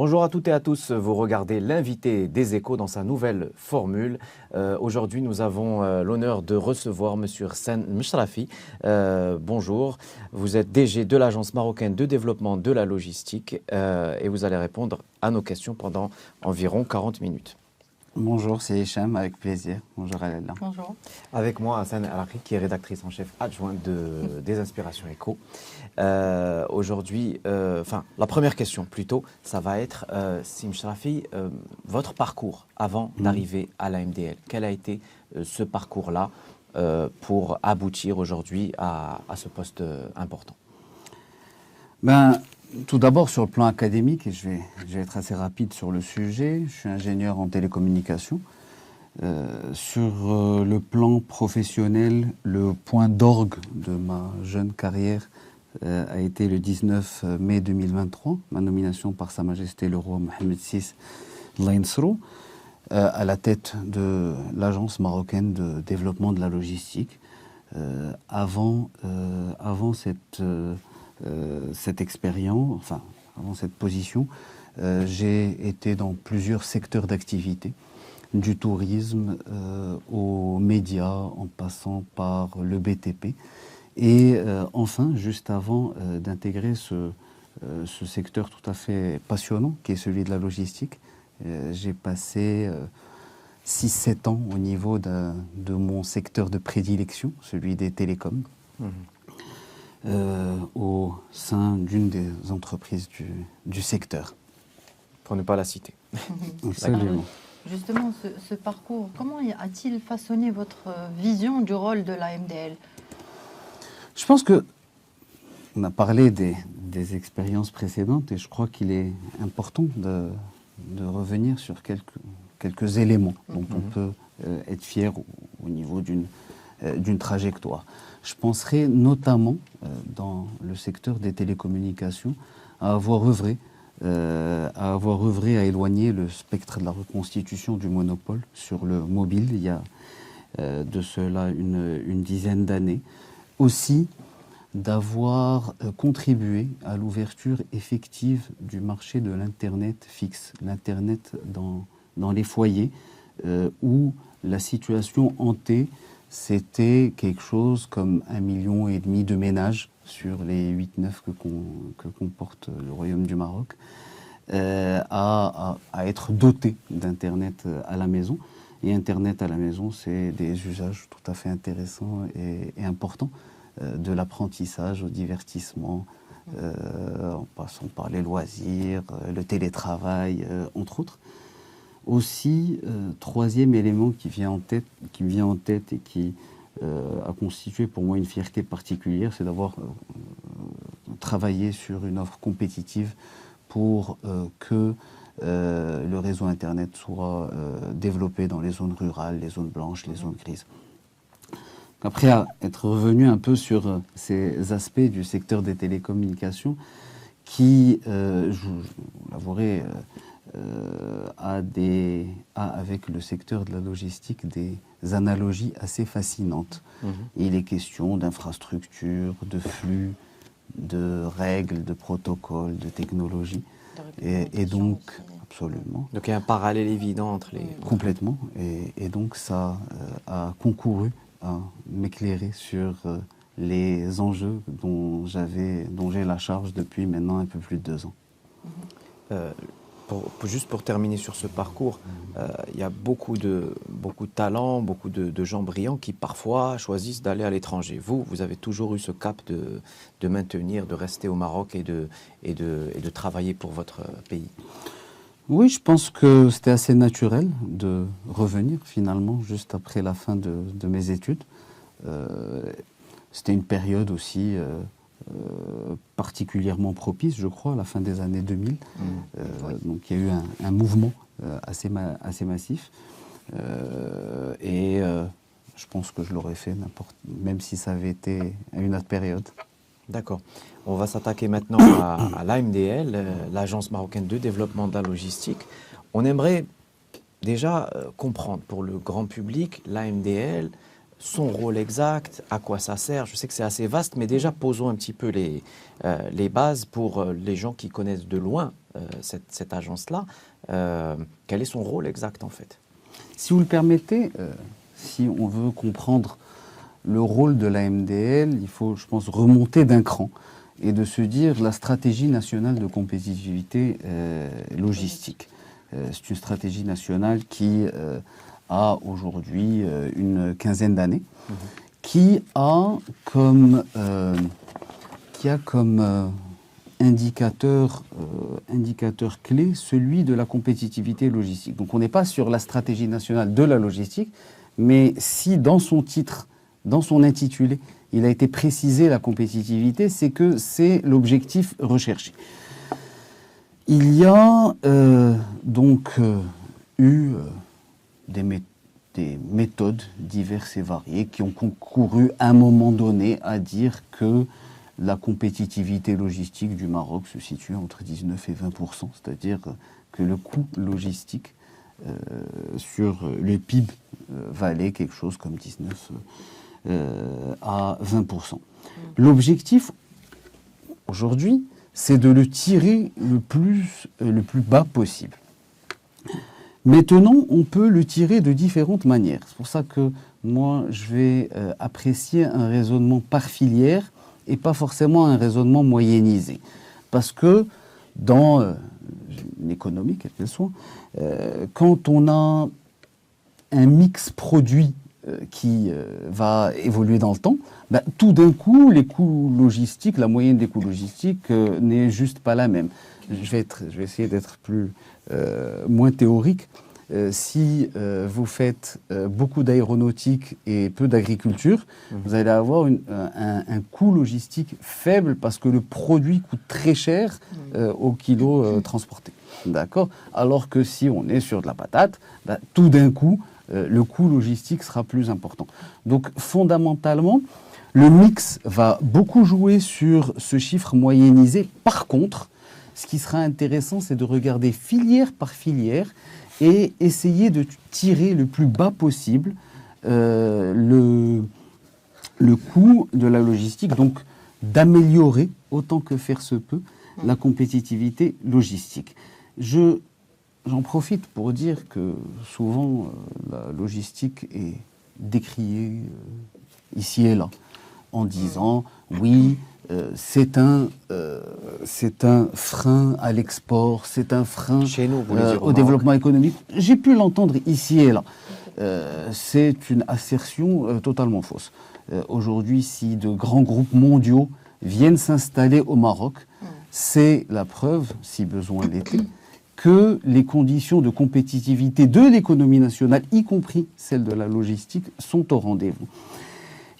Bonjour à toutes et à tous, vous regardez l'invité des Échos dans sa nouvelle formule. Aujourd'hui, nous avons l'honneur de recevoir Monsieur Hsen Mchrafi. Bonjour, vous êtes DG de l'Agence marocaine de développement de la logistique et vous allez répondre à nos questions pendant environ 40 minutes. Bonjour, c'est Hicham, avec plaisir. Bonjour Alela. Bonjour. Avec moi, Hassan Alakri, qui est rédactrice en chef adjointe des Inspirations Écho. Aujourd'hui, la première question plutôt, ça va être, Sim Mchrafi, votre parcours avant d'arriver à la MDL. Quel a été ce parcours-là pour aboutir aujourd'hui à ce poste important? Tout d'abord, sur le plan académique, et je vais être assez rapide sur le sujet, je suis ingénieur en télécommunications. Sur le plan professionnel, le point d'orgue de ma jeune carrière a été le 19 mai 2023, ma nomination par Sa Majesté le roi Mohammed VI Lainsro, à la tête de l'Agence marocaine de développement de la logistique. Avant cette expérience, avant cette position, j'ai été dans plusieurs secteurs d'activité, du tourisme aux médias, en passant par le BTP. Et enfin, juste avant d'intégrer ce secteur tout à fait passionnant, qui est celui de la logistique, j'ai passé 6-7 ans au niveau de mon secteur de prédilection, celui des télécoms. Au sein d'une des entreprises du secteur. Pour ne pas la citer. Absolument. Justement, ce parcours, comment a-t-il façonné votre vision du rôle de la MDL? Je pense qu'on a parlé des expériences précédentes et je crois qu'il est important de revenir sur quelques éléments dont on peut être fier au niveau d'une trajectoire. Je penserai notamment, dans le secteur des télécommunications, à avoir œuvré à éloigner le spectre de la reconstitution du monopole sur le mobile, il y a de cela une dizaine d'années. Aussi, d'avoir contribué à l'ouverture effective du marché de l'Internet fixe, l'Internet dans les foyers, où la situation hantée, c'était quelque chose comme 1,5 million de ménages sur les 8-9 que comporte le Royaume du Maroc, à être dotés d'Internet à la maison. Et Internet à la maison, c'est des usages tout à fait intéressants et importants, de l'apprentissage au divertissement, en passant par les loisirs, le télétravail, entre autres. Aussi, troisième élément qui me vient en tête et qui a constitué pour moi une fierté particulière, c'est d'avoir travaillé sur une offre compétitive pour que le réseau Internet soit développé dans les zones rurales, les zones blanches, les zones grises. Après être revenu un peu sur ces aspects du secteur des télécommunications qui, je vous l'avouerai, avec le secteur de la logistique, des analogies assez fascinantes. Il est question d'infrastructures, de flux, de règles, de protocoles, de technologies. Et donc, absolument. Donc il y a un parallèle évident entre les... Complètement. Et donc ça a concouru à m'éclairer sur les enjeux dont j'ai la charge depuis maintenant un peu plus de 2 ans. Juste pour terminer sur ce parcours, il y a beaucoup de talents, beaucoup de gens brillants qui parfois choisissent d'aller à l'étranger. Vous avez toujours eu ce cap de maintenir, de rester au Maroc et de travailler pour votre pays. Oui, je pense que c'était assez naturel de revenir finalement juste après la fin de mes études. C'était une période aussi particulièrement propice, je crois, à la fin des années 2000. Donc il y a eu un mouvement assez massif. Et je pense que je l'aurais fait même si ça avait été à une autre période. D'accord. On va s'attaquer maintenant à l'AMDL, l'Agence marocaine de développement de la logistique. On aimerait déjà comprendre pour le grand public, l'AMDL, son rôle exact, à quoi ça sert? Je sais que c'est assez vaste, mais déjà posons un petit peu les bases pour les gens qui connaissent de loin cette agence-là. Quel est son rôle exact en fait? Si vous le permettez, si on veut comprendre le rôle de la MDL, il faut, je pense, remonter d'un cran et de se dire la stratégie nationale de compétitivité logistique. C'est une stratégie nationale qui a aujourd'hui une quinzaine d'années, qui a comme indicateur clé celui de la compétitivité logistique. Donc on n'est pas sur la stratégie nationale de la logistique, mais si dans son titre, dans son intitulé, il a été précisé la compétitivité, c'est que c'est l'objectif recherché. Il y a eu des méthodes diverses et variées qui ont concouru à un moment donné à dire que la compétitivité logistique du Maroc se situe entre 19 et 20%, c'est-à-dire que le coût logistique sur le PIB valait quelque chose comme 19 à 20%. L'objectif aujourd'hui, c'est de le tirer le plus bas possible. Maintenant, on peut le tirer de différentes manières. C'est pour ça que moi, je vais apprécier un raisonnement par filière et pas forcément un raisonnement moyennisé. Parce que dans une économie, quelle qu'elle soit, quand on a un mix produit qui va évoluer dans le temps, tout d'un coup, les coûts logistiques, la moyenne des coûts logistiques n'est juste pas la même. Je vais essayer d'être moins théorique. Si vous faites beaucoup d'aéronautique et peu d'agriculture, vous allez avoir un coût logistique faible parce que le produit coûte très cher au kilo transporté. D'accord ? Alors que si on est sur de la patate, tout d'un coup, le coût logistique sera plus important. Donc fondamentalement, le mix va beaucoup jouer sur ce chiffre moyennisé. Par contre, ce qui sera intéressant, c'est de regarder filière par filière et essayer de tirer le plus bas possible le coût de la logistique, donc d'améliorer autant que faire se peut la compétitivité logistique. J'en profite pour dire que souvent la logistique est décriée ici et là en disant oui, c'est un frein à l'export, c'est un frein Chez nous, au développement économique. J'ai pu l'entendre ici et là. C'est une assertion totalement fausse. Aujourd'hui, si de grands groupes mondiaux viennent s'installer au Maroc, c'est la preuve, si besoin l'était, que les conditions de compétitivité de l'économie nationale, y compris celle de la logistique, sont au rendez-vous.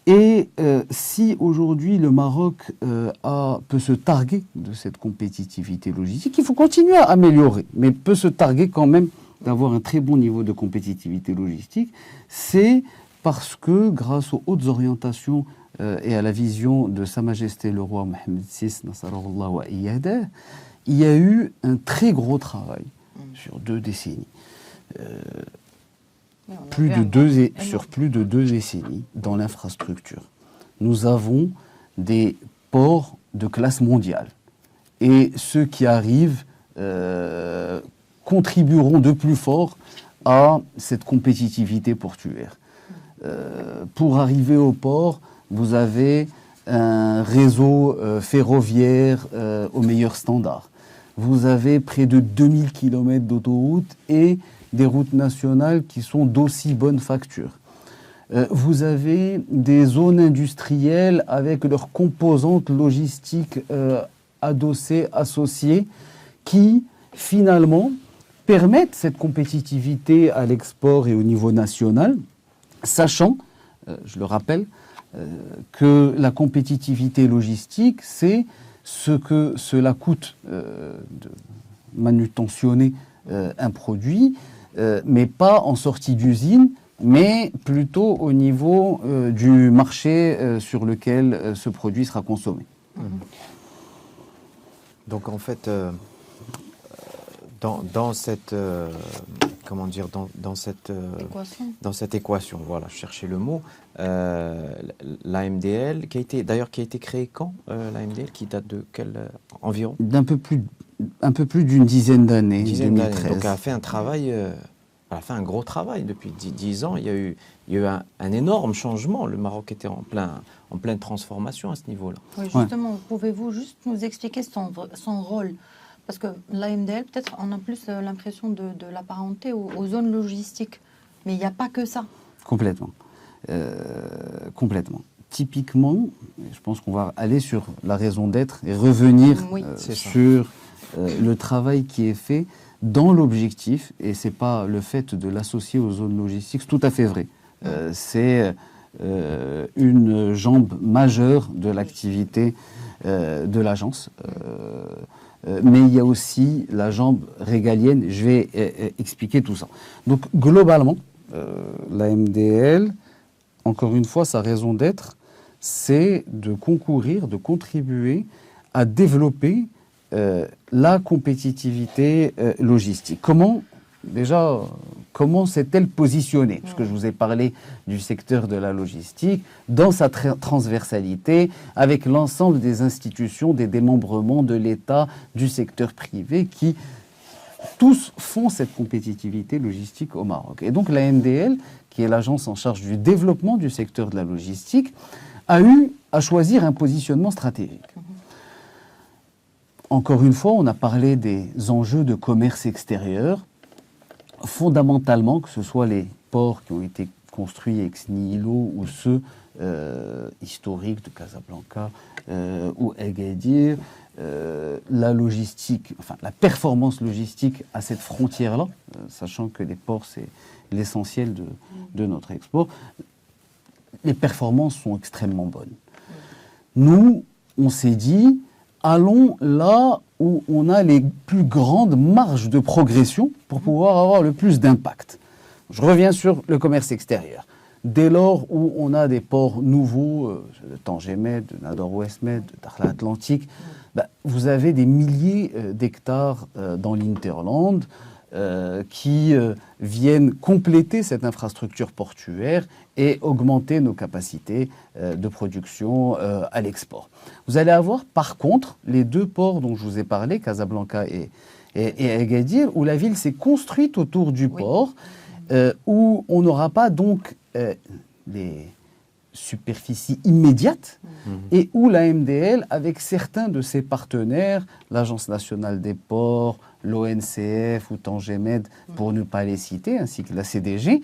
Et si aujourd'hui le Maroc peut se targuer de cette compétitivité logistique, il faut continuer à améliorer, mais peut se targuer quand même d'avoir un très bon niveau de compétitivité logistique, c'est parce que grâce aux hautes orientations et à la vision de Sa Majesté le roi Mohammed VI, Nasarallah wa Iyadah, il y a eu un très gros travail sur 2 décennies. Sur plus de 2 décennies dans l'infrastructure. Nous avons des ports de classe mondiale. Et ceux qui arrivent contribueront de plus fort à cette compétitivité portuaire. Pour arriver au port, vous avez un réseau ferroviaire au meilleur standard. Vous avez près de 2000 km d'autoroutes et des routes nationales qui sont d'aussi bonne facture. Vous avez des zones industrielles avec leurs composantes logistiques adossées, associées, qui finalement permettent cette compétitivité à l'export et au niveau national, sachant, je le rappelle, que la compétitivité logistique, c'est ce que cela coûte de manutentionner un produit, mais pas en sortie d'usine, mais plutôt au niveau du marché sur lequel ce produit sera consommé. Donc en fait, dans cette comment dire, Équation. dans cette équation. Voilà, je cherchais le mot. L'AMDL, qui a été créé quand l'AMDL, qui date de quel environ Un peu plus d'une dizaine d'années, Une dizaine d'années. 2013. Donc elle a fait un travail, elle a fait un gros travail depuis 10 ans. Il y a eu un énorme changement. Le Maroc était en pleine transformation à ce niveau-là. Oui, justement, pouvez-vous juste nous expliquer son rôle? Parce que l'AMDL, peut-être, on a plus l'impression de l'apparenter aux zones logistiques. Mais il n'y a pas que ça. Complètement. Complètement. Typiquement, je pense qu'on va aller sur la raison d'être et revenir sur le travail qui est fait dans l'objectif, et ce n'est pas le fait de l'associer aux zones logistiques, c'est tout à fait vrai. C'est une jambe majeure de l'activité de l'agence. Mais il y a aussi la jambe régalienne. Je vais expliquer tout ça. Donc, globalement, la MDL, encore une fois, sa raison d'être, c'est de concourir, de contribuer à développer la compétitivité logistique. Comment s'est-elle positionnée? Parce que je vous ai parlé du secteur de la logistique, dans sa transversalité, avec l'ensemble des institutions, des démembrements de l'État, du secteur privé, qui tous font cette compétitivité logistique au Maroc. Et donc la MDL, qui est l'agence en charge du développement du secteur de la logistique, a eu à choisir un positionnement stratégique. Encore une fois, on a parlé des enjeux de commerce extérieur. Fondamentalement, que ce soit les ports qui ont été construits ex nihilo ou ceux historiques de Casablanca ou Agadir, la logistique, enfin la performance logistique à cette frontière-là, sachant que les ports c'est l'essentiel de notre export, les performances sont extrêmement bonnes. Nous, on s'est dit, allons là où on a les plus grandes marges de progression pour pouvoir avoir le plus d'impact. Je reviens sur le commerce extérieur. Dès lors où on a des ports nouveaux, de Tanger Med, de Nador Ouest Med, de Dakhla Atlantique, vous avez des milliers d'hectares dans l'Hinterland qui viennent compléter cette infrastructure portuaire et augmenter nos capacités de production à l'export. Vous allez avoir par contre les deux ports dont je vous ai parlé, Casablanca et Agadir, où la ville s'est construite autour du port, où on n'aura pas donc les superficies immédiates et où la MDL, avec certains de ses partenaires, l'Agence nationale des ports, l'ONCF ou Tanger Med, pour ne pas les citer, ainsi que la CDG,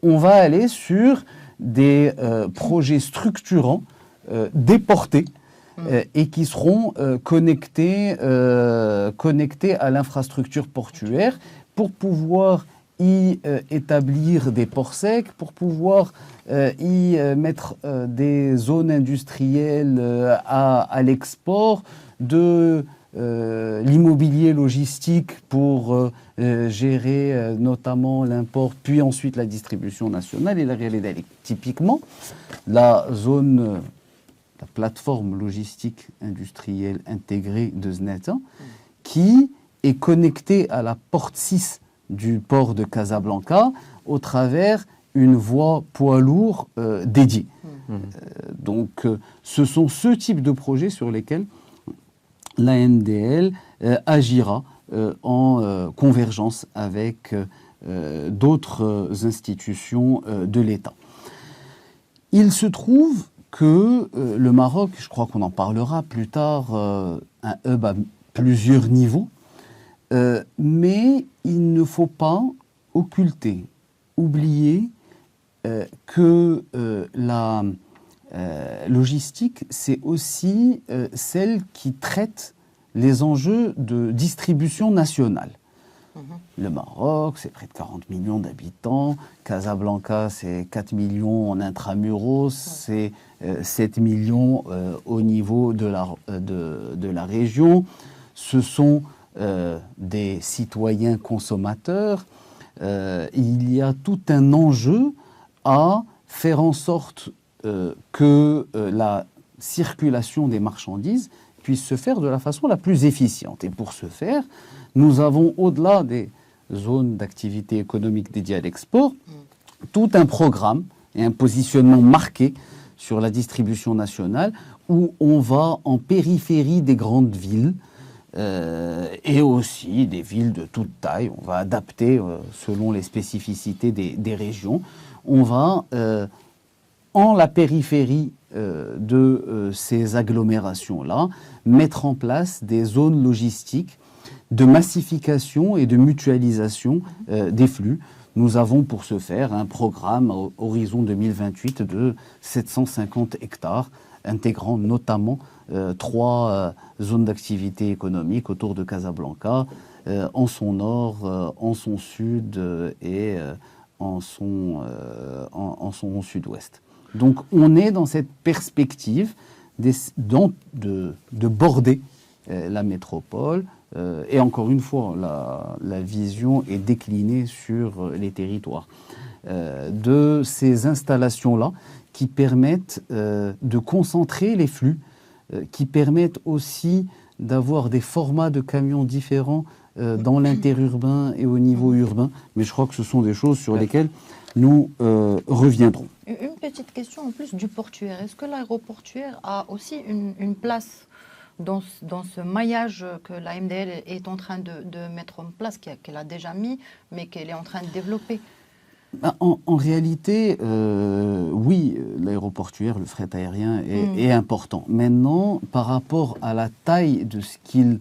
on va aller sur des projets structurants déportés et qui seront connectés à l'infrastructure portuaire pour pouvoir y établir des ports secs, pour pouvoir y mettre des zones industrielles à l'export, de l'immobilier logistique pour gérer notamment l'import, puis ensuite la distribution nationale et la réalité. Typiquement, la plateforme logistique industrielle intégrée de Zneta, qui est connectée à la porte 6 du port de Casablanca au travers une voie poids lourd dédiée. Donc ce sont ce type de projets sur lesquels la MDL agira en convergence avec d'autres institutions de l'État. Il se trouve que le Maroc, je crois qu'on en parlera plus tard, un hub à plusieurs niveaux, mais il ne faut pas occulter, oublier que la logistique, c'est aussi celle qui traite les enjeux de distribution nationale. Le Maroc, c'est près de 40 millions d'habitants. Casablanca, c'est 4 millions en intramuros. C'est 7 millions au niveau de la région. Ce sont des citoyens consommateurs. Il y a tout un enjeu à faire en sorte que la circulation des marchandises puisse se faire de la façon la plus efficiente. Et pour ce faire, nous avons, au-delà des zone d'activité économique dédiée à l'export, tout un programme et un positionnement marqué sur la distribution nationale où on va en périphérie des grandes villes et aussi des villes de toute taille. On va adapter selon les spécificités des régions. On va en la périphérie de ces agglomérations-là mettre en place des zones logistiques de massification et de mutualisation des flux. Nous avons pour ce faire un programme à horizon 2028 de 750 hectares, intégrant notamment 3 zones d'activité économique autour de Casablanca, en son nord, en son sud et en son sud-ouest. Donc on est dans cette perspective de border la métropole. Et encore une fois, la vision est déclinée sur les territoires. De ces installations-là qui permettent de concentrer les flux, qui permettent aussi d'avoir des formats de camions différents dans l'interurbain et au niveau urbain. Mais je crois que ce sont des choses sur lesquelles nous reviendrons. Une petite question en plus du portuaire. Est-ce que l'aéroportuaire a aussi une place dans ce maillage que la MDL est en train de mettre en place, qu'elle a déjà mis, mais qu'elle est en train de développer? En réalité, oui, l'aéroportuaire, le fret aérien est important. Maintenant, par rapport à la taille de ce qu'il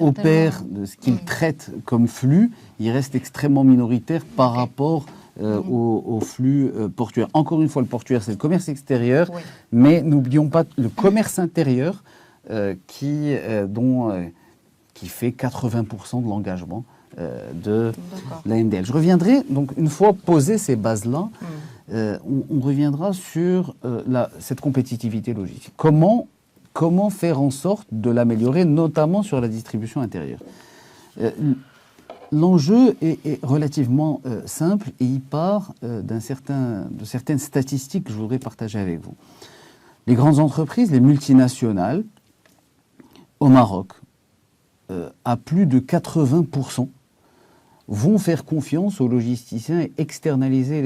opère, de ce qu'il traite comme flux, il reste extrêmement minoritaire par rapport au flux portuaire. Encore une fois, le portuaire, c'est le commerce extérieur, mais n'oublions pas le commerce intérieur qui fait 80% de l'engagement de la MDL. Je reviendrai, donc une fois posées ces bases-là, on reviendra sur cette compétitivité logistique. Comment faire en sorte de l'améliorer, notamment sur la distribution intérieure. L'enjeu est relativement simple et il part de certaines statistiques que je voudrais partager avec vous. Les grandes entreprises, les multinationales, au Maroc, à plus de 80%, vont faire confiance aux logisticiens et externaliser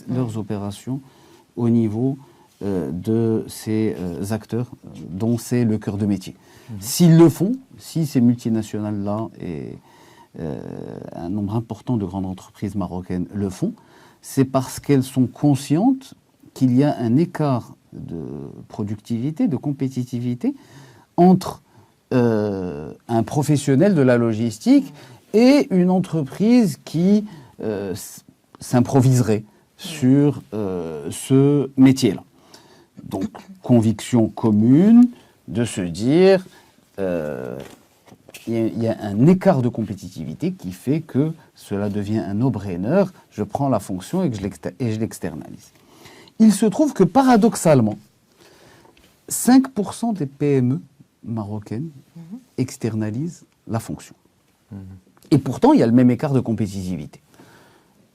leurs opérations au niveau de ces acteurs dont c'est le cœur de métier. S'ils le font, si ces multinationales-là et un nombre important de grandes entreprises marocaines le font, c'est parce qu'elles sont conscientes qu'il y a un écart de productivité, de compétitivité entre un professionnel de la logistique et une entreprise qui s'improviserait sur ce métier-là. Donc, conviction commune de se dire il y a un écart de compétitivité qui fait que cela devient un no-brainer, je prends la fonction et je l'externalise. Il se trouve que paradoxalement, 5% des PME marocaines externalisent la fonction. Et pourtant, il y a le même écart de compétitivité.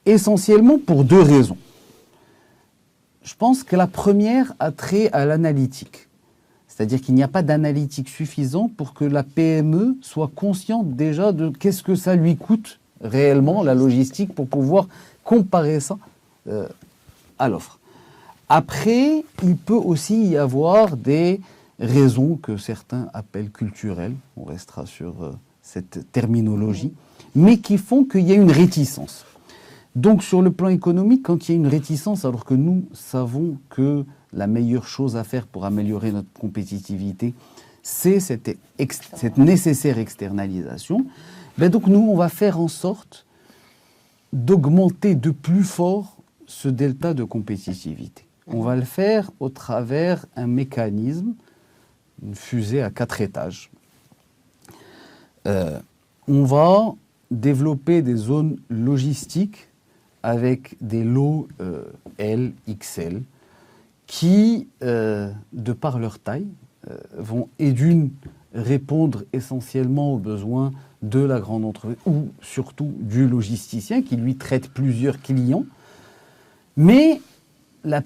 Essentiellement pour 2 raisons. Je pense que la première a trait à l'analytique. C'est-à-dire qu'il n'y a pas d'analytique suffisant pour que la PME soit consciente déjà de qu'est-ce que ça lui coûte réellement, la logistique, pour pouvoir comparer ça à l'offre. Après, il peut aussi y avoir des raisons que certains appellent culturelles, on restera sur cette terminologie, mais qui font qu'il y a une réticence. Donc sur le plan économique, quand il y a une réticence, alors que nous savons que la meilleure chose à faire pour améliorer notre compétitivité, c'est cette nécessaire externalisation, donc nous, on va faire en sorte d'augmenter de plus fort ce delta de compétitivité. On va le faire au travers d'un mécanisme, une fusée à 4 étages. On va développer des zones logistiques avec des lots L, XL, qui, de par leur taille, vont et d'une répondre essentiellement aux besoins de la grande entreprise, ou surtout du logisticien qui lui traite plusieurs clients. Mais la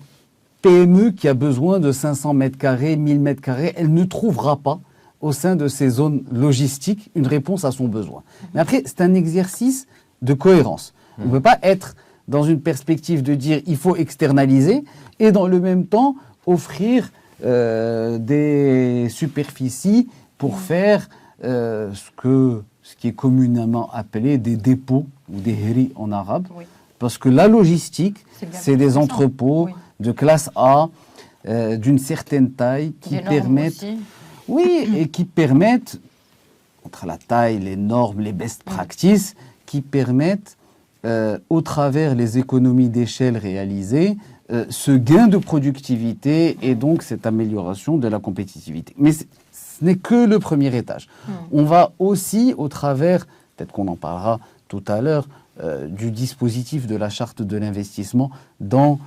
PME qui a besoin de 500 mètres carrés, 1000 mètres carrés, elle ne trouvera pas au sein de ces zones logistiques une réponse à son besoin. Mais après, c'est un exercice de cohérence. On ne peut pas être dans une perspective de dire il faut externaliser et dans le même temps offrir des superficies pour faire ce qui est communément appelé des dépôts ou des héris en arabe. Oui. Parce que la logistique, c'est des intéressant. entrepôts Oui. de classe A d'une certaine taille qui Des normes permettent, aussi. oui, et qui permettent, entre la taille, les normes, les best practices, qui permettent, au travers les économies d'échelle réalisées, ce gain de productivité et donc cette amélioration de la compétitivité. Mais ce n'est que le premier étage. On va aussi, au travers, peut-être qu'on en parlera tout à l'heure, du dispositif de la charte de l'investissement dans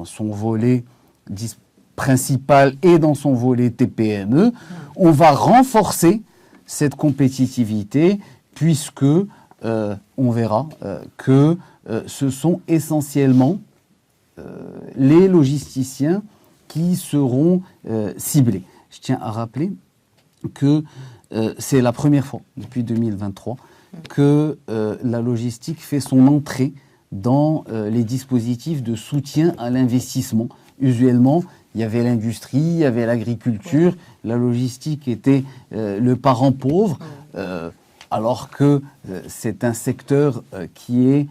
son volet principal et dans son volet TPME, on va renforcer cette compétitivité puisque on verra que ce sont essentiellement les logisticiens qui seront ciblés. Je tiens à rappeler que c'est la première fois depuis 2023 que la logistique fait son entrée dans les dispositifs de soutien à l'investissement. Usuellement, il y avait l'industrie, il y avait l'agriculture, la logistique était le parent pauvre, alors que c'est un secteur qui est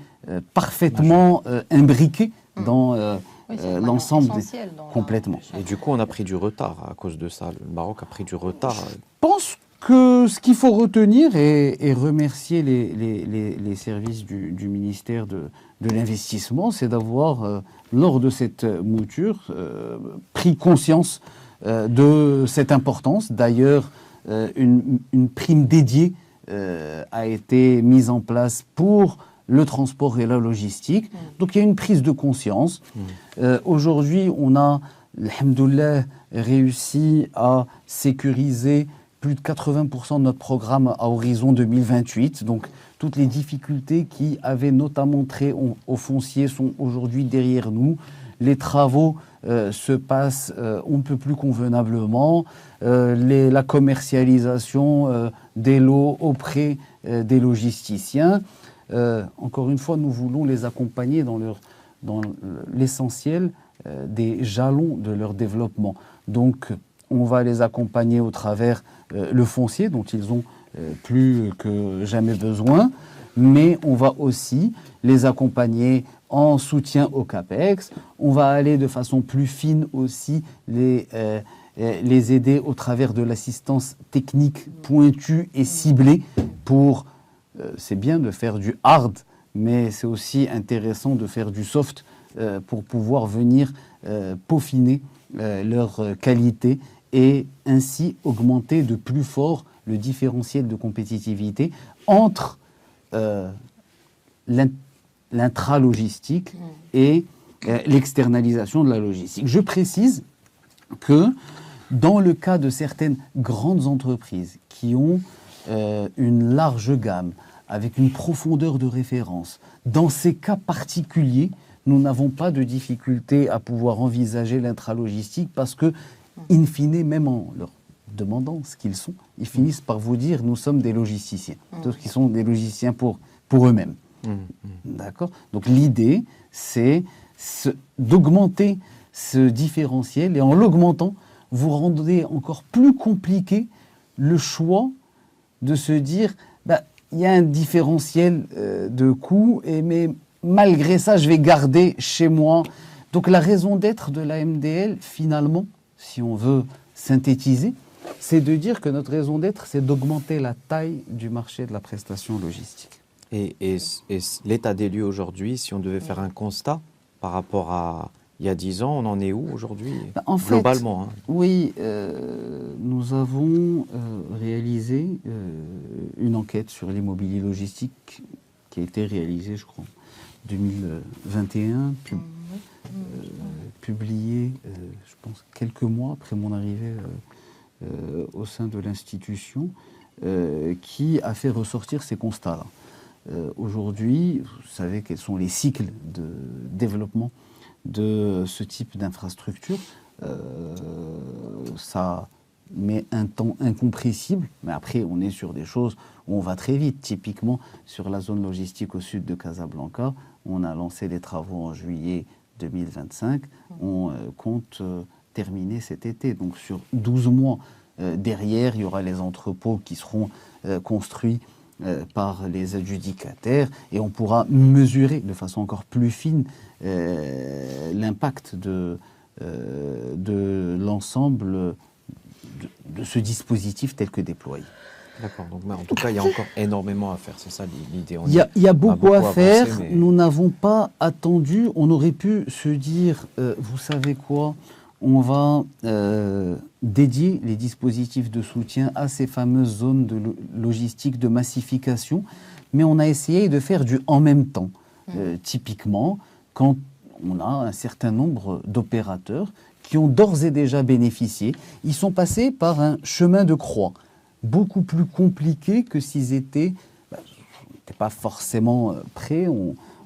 parfaitement imbriqué dans l'ensemble complètement. Et du coup, on a pris du retard à cause de ça. Le Maroc a pris du retard. Je pense que ce qu'il faut retenir et remercier les services du ministère de l'investissement, c'est d'avoir, lors de cette mouture, pris conscience de cette importance. D'ailleurs, une prime dédiée a été mise en place pour le transport et la logistique. Donc il y a une prise de conscience. Aujourd'hui, on a, alhamdoulilah, réussi à sécuriser plus de 80% de notre programme à horizon 2028. Donc toutes les difficultés qui avaient notamment trait au foncier sont aujourd'hui derrière nous. Les travaux se passent on ne peut plus convenablement. La commercialisation des lots auprès des logisticiens. Encore une fois, nous voulons les accompagner dans l'essentiel des jalons de leur développement. Donc, on va les accompagner au travers le foncier dont ils ont plus que jamais besoin, mais on va aussi les accompagner en soutien au CAPEX. On va aller de façon plus fine aussi les aider au travers de l'assistance technique pointue et ciblée pour... c'est bien de faire du hard, mais c'est aussi intéressant de faire du soft pour pouvoir venir peaufiner leur qualité et ainsi augmenter de plus fort le différentiel de compétitivité entre l'intralogistique et l'externalisation de la logistique. Je précise que dans le cas de certaines grandes entreprises qui ont une large gamme, avec une profondeur de référence, dans ces cas particuliers, nous n'avons pas de difficulté à pouvoir envisager l'intralogistique parce que, in fine, même en leur demandant ce qu'ils sont, ils finissent par vous dire nous sommes des logisticiens, donc ils sont des logisticiens pour eux-mêmes. D'accord ? Donc l'idée, c'est d'augmenter ce différentiel et en l'augmentant, vous rendez encore plus compliqué le choix de se dire il y a un différentiel de coûts, mais malgré ça, je vais garder chez moi. Donc la raison d'être de la MDL, finalement, si on veut synthétiser, c'est de dire que notre raison d'être, c'est d'augmenter la taille du marché de la prestation logistique. Et l'état des lieux aujourd'hui, si on devait faire un constat par rapport à il y a 10 ans, on en est où aujourd'hui, globalement? Oui, nous avons réalisé une enquête sur l'immobilier logistique qui a été réalisée, je crois, en 2021, publiée, je pense, quelques mois après mon arrivée au sein de l'institution, qui a fait ressortir ces constats-là. Aujourd'hui, vous savez quels sont les cycles de développement de ce type d'infrastructure. Ça mais un temps incompressible. Mais après, on est sur des choses où on va très vite. Typiquement, sur la zone logistique au sud de Casablanca, on a lancé des travaux en juillet 2025. On compte terminer cet été. Donc sur 12 mois, derrière, il y aura les entrepôts qui seront construits par les adjudicataires et on pourra mesurer de façon encore plus fine l'impact de l'ensemble de ce dispositif tel que déployé. D'accord, donc en tout cas, il y a encore énormément à faire, c'est ça l'idée. Il y a beaucoup à faire, avancé, mais... nous n'avons pas attendu, on aurait pu se dire, vous savez quoi, on va dédier les dispositifs de soutien à ces fameuses zones de logistique de massification, mais on a essayé de faire du en même temps. Typiquement, quand on a un certain nombre d'opérateurs qui ont d'ores et déjà bénéficié, ils sont passés par un chemin de croix, beaucoup plus compliqué que s'ils étaient, n'étaient pas forcément prêts.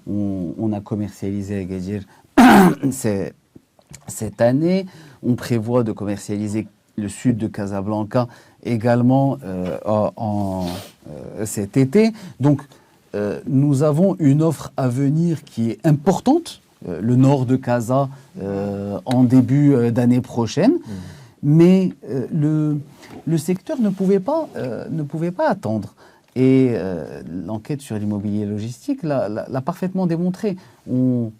On a commercialisé à Agadir cette année. On prévoit de commercialiser le sud de Casablanca également cet été. Donc, nous avons une offre à venir qui est importante, le nord de Casa en début d'année prochaine. Mais le secteur ne pouvait pas attendre. Et l'enquête sur l'immobilier logistique l'a parfaitement démontré. On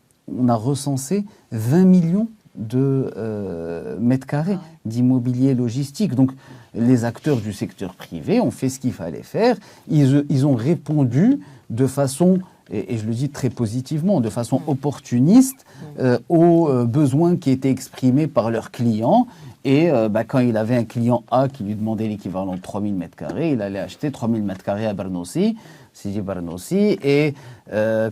a recensé 20 millions de mètres carrés d'immobilier logistique. Donc, les acteurs du secteur privé ont fait ce qu'il fallait faire. Ils ont répondu de façon, et je le dis très positivement, de façon opportuniste aux besoins qui étaient exprimés par leurs clients. Et quand il avait un client A qui lui demandait l'équivalent de 3000 mètres carrés, il allait acheter 3000 mètres carrés à Bernossi, Sidi Bernossi. Et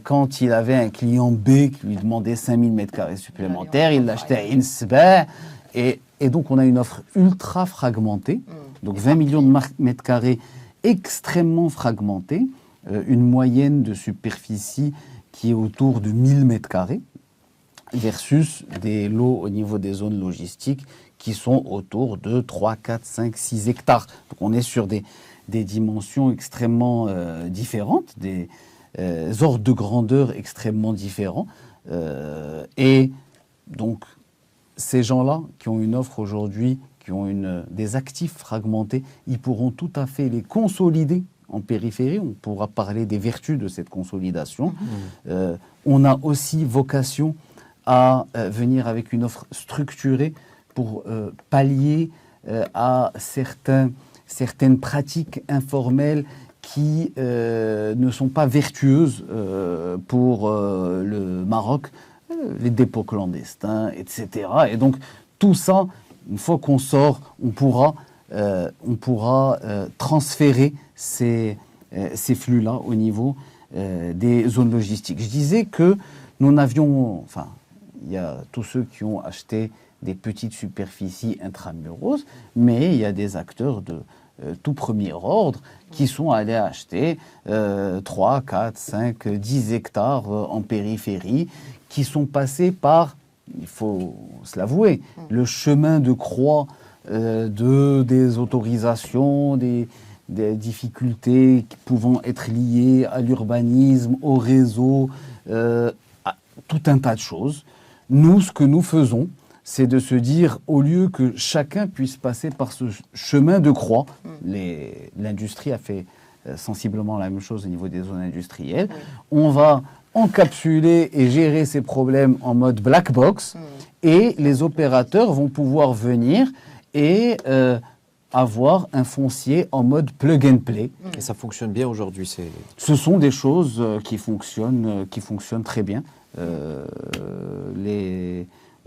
quand il avait un client B qui lui demandait 5000 mètres carrés supplémentaires, il l'achetait à Insba. Et donc, on a une offre ultra fragmentée, donc 20 millions de mètres carrés extrêmement fragmentés, une moyenne de superficie qui est autour de 1000 mètres carrés, versus des lots au niveau des zones logistiques qui sont autour de 3, 4, 5, 6 hectares. Donc on est sur des dimensions extrêmement différentes, des ordres de grandeur extrêmement différents. Et donc ces gens-là qui ont une offre aujourd'hui, qui ont des actifs fragmentés, ils pourront tout à fait les consolider en périphérie. On pourra parler des vertus de cette consolidation. On a aussi vocation à venir avec une offre structurée pour pallier à certaines pratiques informelles qui ne sont pas vertueuses pour le Maroc, les dépôts clandestins, etc. Et donc tout ça, une fois qu'on sort, on pourra transférer ces flux-là au niveau des zones logistiques. Je disais que nous n'avions, enfin, il y a tous ceux qui ont acheté des petites superficies intramuros, mais il y a des acteurs de tout premier ordre qui sont allés acheter 3, 4, 5, 10 hectares en périphérie, qui sont passés par, il faut se l'avouer, le chemin de croix des autorisations, des difficultés pouvant être liées à l'urbanisme, au réseau, à tout un tas de choses. Nous, ce que nous faisons, c'est de se dire, au lieu que chacun puisse passer par ce chemin de croix, l'industrie a fait sensiblement la même chose au niveau des zones industrielles, on va encapsuler et gérer ces problèmes en mode black box, et les opérateurs vont pouvoir venir et avoir un foncier en mode plug and play. Et ça fonctionne bien aujourd'hui. Ce sont des choses qui fonctionnent très bien.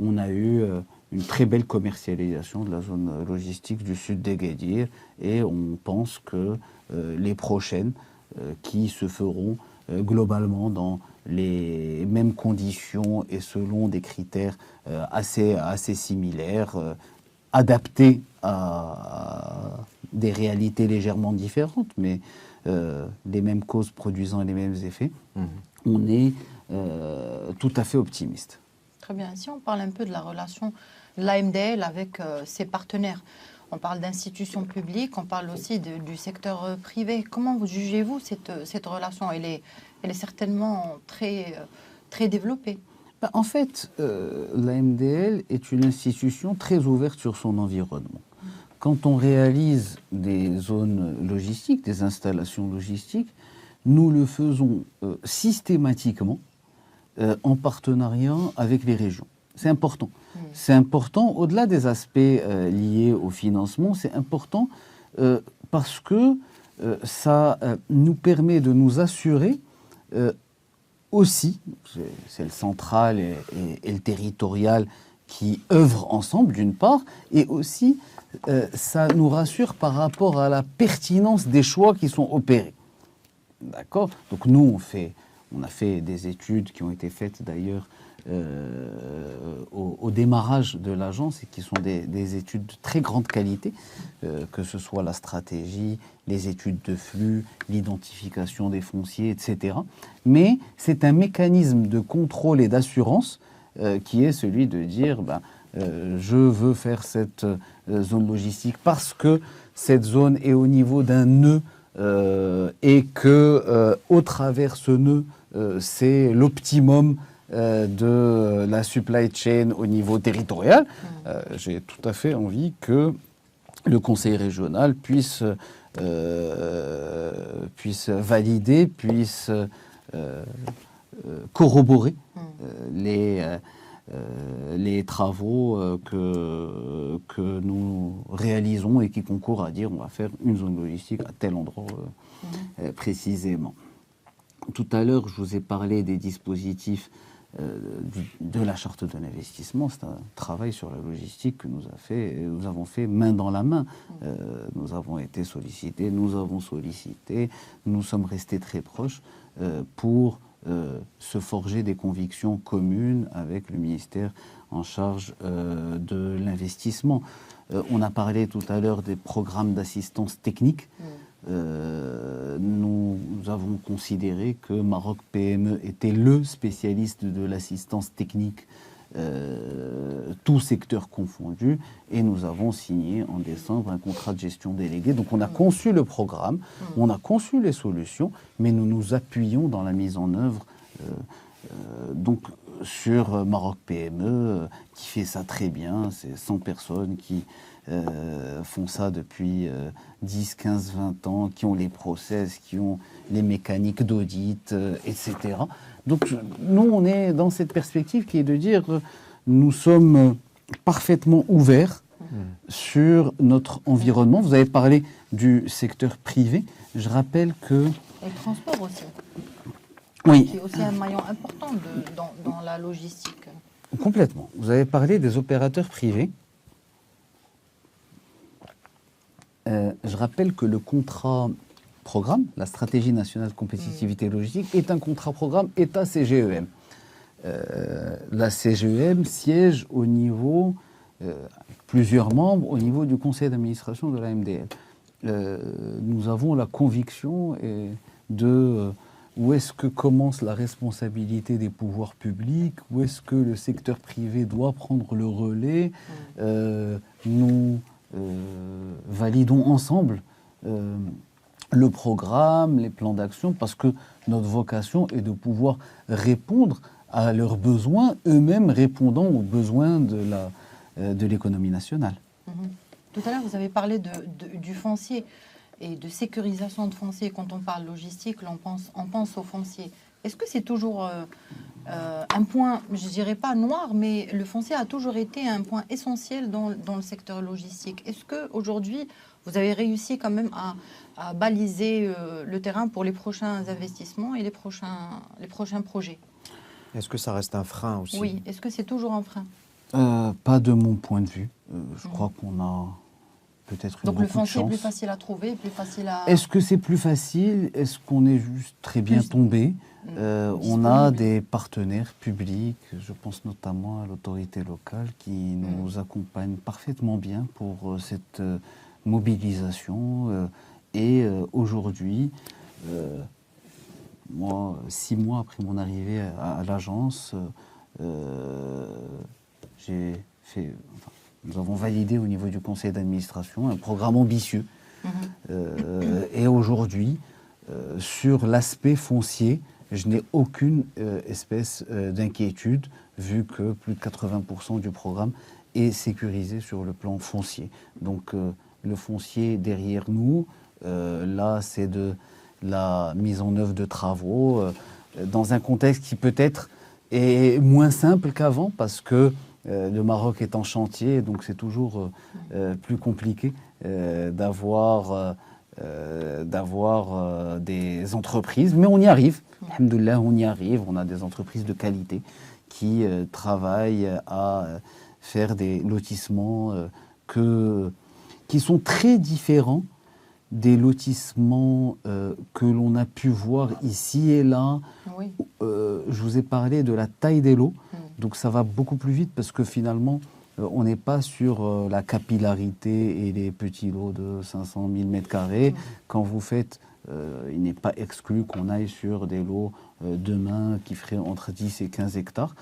On a eu une très belle commercialisation de la zone logistique du sud d'Agadir et on pense que les prochaines qui se feront globalement dans les mêmes conditions et selon des critères assez similaires, adaptés à des réalités légèrement différentes, mais les mêmes causes produisant les mêmes effets, on est tout à fait optimiste. Très bien. Si on parle un peu de la relation de l'AMDL avec ses partenaires, on parle d'institutions publiques, on parle aussi du secteur privé. Comment vous jugez-vous cette relation? Elle est certainement très développée. En fait, l'AMDL est une institution très ouverte sur son environnement. Quand on réalise des zones logistiques, des installations logistiques, nous le faisons systématiquement en partenariat avec les régions. C'est important. C'est important, au-delà des aspects liés au financement, c'est important parce que ça nous permet de nous assurer aussi, c'est le central et le territorial qui œuvrent ensemble d'une part, et aussi ça nous rassure par rapport à la pertinence des choix qui sont opérés. D'accord? Donc nous, on a fait des études qui ont été faites d'ailleurs au démarrage de l'agence et qui sont des études de très grande qualité, que ce soit la stratégie, les études de flux, l'identification des fonciers, etc. Mais c'est un mécanisme de contrôle et d'assurance qui est celui de dire je veux faire cette zone logistique parce que cette zone est au niveau d'un nœud et que au travers ce nœud, c'est l'optimum de la supply chain au niveau territorial. J'ai tout à fait envie que le conseil régional puisse valider, puisse corroborer les travaux que nous réalisons et qui concourent à dire on va faire une zone logistique à tel endroit précisément. Tout à l'heure, je vous ai parlé des dispositifs de la charte de l'investissement. C'est un travail sur la logistique que nous avons fait main dans la main. Nous avons été sollicités, nous avons sollicité, nous sommes restés très proches pour se forger des convictions communes avec le ministère en charge de l'investissement. On a parlé tout à l'heure des programmes d'assistance technique. Nous avons considéré que Maroc PME était le spécialiste de l'assistance technique, tout secteur confondu, et nous avons signé en décembre un contrat de gestion déléguée. Donc on a conçu le programme, on a conçu les solutions, mais nous nous appuyons dans la mise en œuvre donc sur Maroc PME qui fait ça très bien. C'est 100 personnes qui font ça depuis 10, 15, 20 ans, qui ont les process, qui ont les mécaniques d'audit, etc. Donc nous, on est dans cette perspective qui est de dire nous sommes parfaitement ouverts sur notre environnement. Vous avez parlé du secteur privé. Je rappelle que... Et le transport aussi. Oui. Qui est aussi un maillon important dans la logistique. Complètement. Vous avez parlé des opérateurs privés. Je rappelle que le contrat programme, la stratégie nationale de compétitivité logistique, est un contrat programme État-CGEM. La CGEM siège au niveau, plusieurs membres, au niveau du conseil d'administration de la MDL. Nous avons la conviction de où est-ce que commence la responsabilité des pouvoirs publics, où est-ce que le secteur privé doit prendre le relais. Nous validons ensemble le programme, les plans d'action, parce que notre vocation est de pouvoir répondre à leurs besoins, eux-mêmes répondant aux besoins de l'économie nationale. Tout à l'heure, vous avez parlé du foncier et de sécurisation de foncier. Quand on parle logistique, on pense au foncier. Est-ce que c'est toujours un point, je ne dirais pas noir, mais le foncier a toujours été un point essentiel dans le secteur logistique. Est-ce qu'aujourd'hui, vous avez réussi quand même à baliser le terrain pour les prochains investissements et les prochains projets? Est-ce que ça reste un frein aussi? Oui, est-ce que c'est toujours un frein? Pas de mon point de vue. Je crois qu'on a peut-être eu beaucoup de chance. Donc le foncier est plus facile à trouver, plus facile à... Est-ce que c'est plus facile? Est-ce qu'on est juste très bien tombé? On a des partenaires publics, je pense notamment à l'autorité locale, qui nous accompagne parfaitement bien pour cette mobilisation. Et aujourd'hui, moi, 6 mois après mon arrivée à l'agence, j'ai fait Nous avons validé au niveau du conseil d'administration un programme ambitieux. Et aujourd'hui, sur l'aspect foncier, je n'ai aucune espèce d'inquiétude, vu que plus de 80% du programme est sécurisé sur le plan foncier. Donc le foncier derrière nous, là c'est de la mise en œuvre de travaux, dans un contexte qui peut-être est moins simple qu'avant, parce que le Maroc est en chantier, donc c'est toujours plus compliqué d'avoir des entreprises, mais on y arrive. Alhamdoulilah, on y arrive. On a des entreprises de qualité qui travaillent à faire des lotissements qui sont très différents des lotissements que l'on a pu voir ici et là. Oui. Je vous ai parlé de la taille des lots, donc ça va beaucoup plus vite parce que finalement, on n'est pas sur la capillarité et les petits lots de 500 000 m². Quand vous faites, il n'est pas exclu qu'on aille sur des lots demain qui feraient entre 10 et 15 hectares.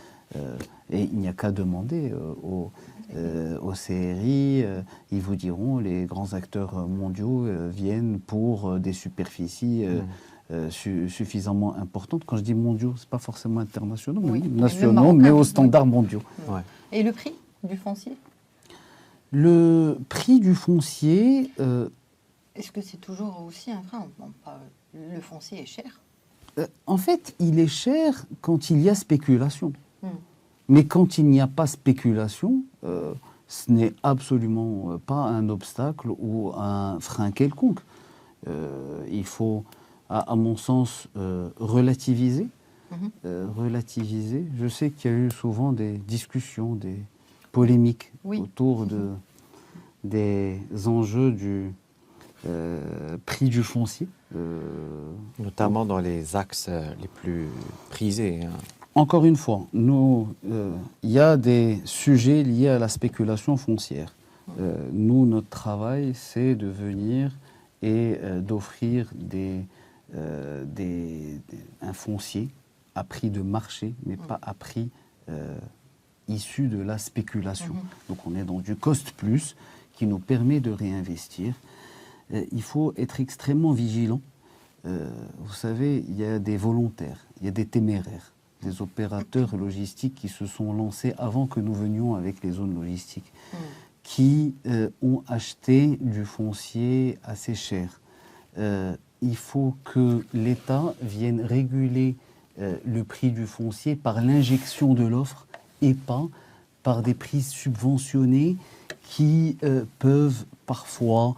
Et il n'y a qu'à demander au CRI, ils vous diront, les grands acteurs mondiaux viennent pour des superficies suffisamment importantes. Quand je dis mondiaux, ce n'est pas forcément internationaux, mais oui, nationaux, mais aux standards mondiaux. Ouais. Et le prix du foncier? Le prix du foncier... Est-ce que c'est toujours aussi un frein? Le foncier est cher? En fait, il est cher quand il y a spéculation. Mais quand il n'y a pas spéculation, ce n'est absolument pas un obstacle ou un frein quelconque. Il faut, à mon sens, relativiser. Relativiser. Je sais qu'il y a eu souvent des discussions, des polémiques autour des enjeux du prix du foncier. Notamment dans les axes les plus prisés. Encore une fois, il y a des sujets liés à la spéculation foncière. Nous, notre travail, c'est de venir et d'offrir un foncier à prix de marché, mais pas à prix issu de la spéculation. Donc on est dans du cost plus qui nous permet de réinvestir. Il faut être extrêmement vigilant. Vous savez, il y a des volontaires, il y a des téméraires, des opérateurs logistiques qui se sont lancés avant que nous venions avec les zones logistiques, qui ont acheté du foncier assez cher. Il faut que l'État vienne réguler le prix du foncier par l'injection de l'offre et pas par des prix subventionnés qui peuvent parfois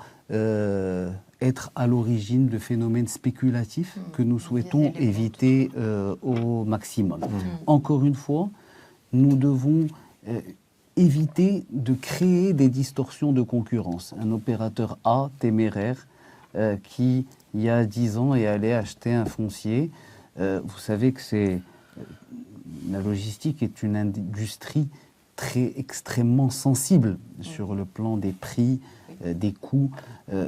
être à l'origine de phénomènes spéculatifs que nous souhaitons éviter au maximum. Encore une fois, nous devons éviter de créer des distorsions de concurrence. Un opérateur A, téméraire, qui, il y a 10 ans, est allé acheter un foncier. Vous savez que la logistique est une industrie extrêmement sensible sur le plan des prix, des coûts.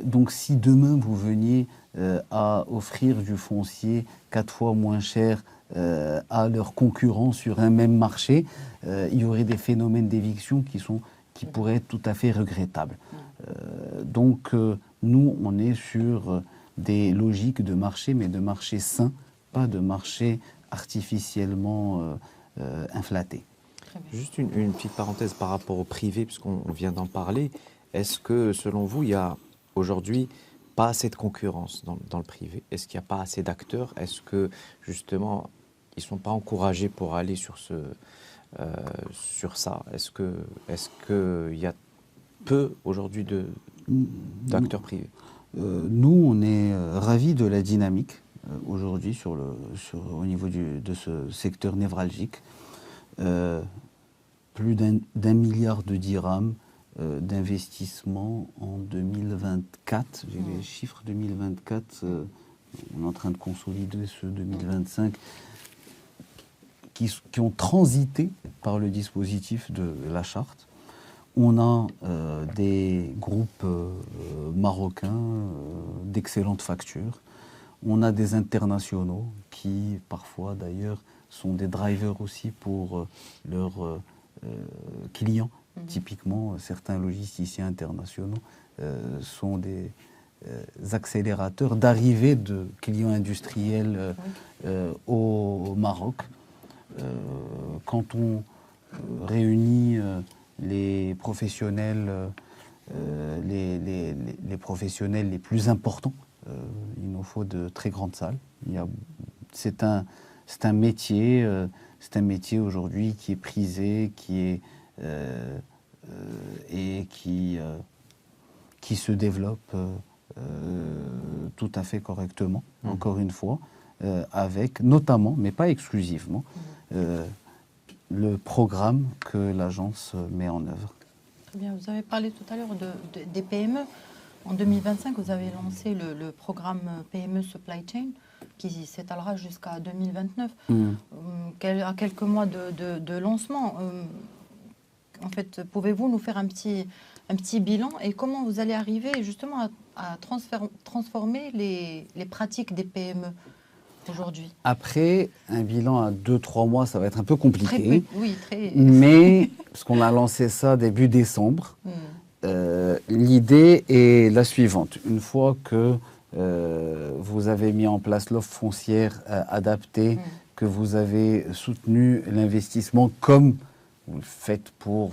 Donc si demain vous veniez à offrir du foncier 4 fois moins cher à leurs concurrents sur un même marché, il y aurait des phénomènes d'éviction qui pourraient être tout à fait regrettables. Donc nous, on est sur des logiques de marché, mais de marché sain, pas de marché artificiellement inflaté. Juste une petite parenthèse par rapport au privé, puisqu'on vient d'en parler. Est-ce que, selon vous, il y a aujourd'hui pas assez de concurrence dans le privé? Est-ce qu'il n'y a pas assez d'acteurs? Est-ce que, justement, ils ne sont pas encouragés pour aller sur ça? Est-ce qu'il y a peu, aujourd'hui, d'acteurs privés? Nous, on est ravis de la dynamique, aujourd'hui, au niveau de ce secteur névralgique. Plus d'un milliard de dirhams d'investissement en 2024. J'ai les chiffres 2024, on est en train de consolider ceux 2025, qui ont transité par le dispositif de la charte. On a des groupes marocains d'excellentes factures. On a des internationaux qui, parfois d'ailleurs, sont des drivers aussi pour leurs clients Typiquement, certains logisticiens internationaux sont des accélérateurs d'arrivée de clients industriels au Maroc. Quand on réunit les professionnels, les professionnels les plus importants, il nous faut de très grandes salles. C'est un métier aujourd'hui qui est prisé, et qui se développe tout à fait correctement, encore une fois, avec notamment, mais pas exclusivement, le programme que l'agence met en œuvre. Très bien, vous avez parlé tout à l'heure des PME. En 2025, vous avez lancé le programme PME Supply Chain qui s'étalera jusqu'à 2029. À quelques mois de lancement, en fait, pouvez-vous nous faire un petit bilan et comment vous allez arriver justement à transformer les pratiques des PME aujourd'hui? Après, un bilan à 2-3 mois, ça va être un peu compliqué. Très. Mais, parce qu'on a lancé ça début décembre, l'idée est la suivante. Une fois que vous avez mis en place l'offre foncière adaptée, que vous avez soutenu l'investissement comme vous le faites pour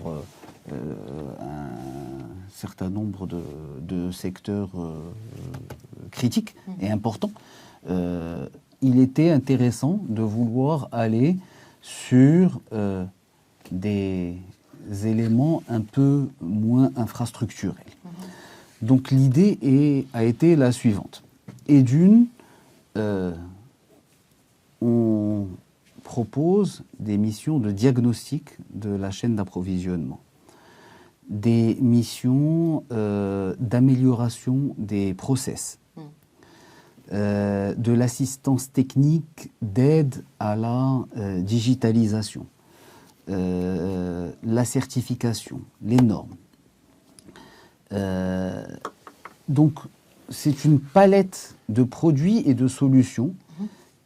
un certain nombre de secteurs critiques et importants, il était intéressant de vouloir aller sur des éléments un peu moins infrastructurels. Donc l'idée a été la suivante. Et d'une, on propose des missions de diagnostic de la chaîne d'approvisionnement, des missions d'amélioration des process, de l'assistance technique d'aide à la digitalisation, la certification, les normes. Donc, c'est une palette de produits et de solutions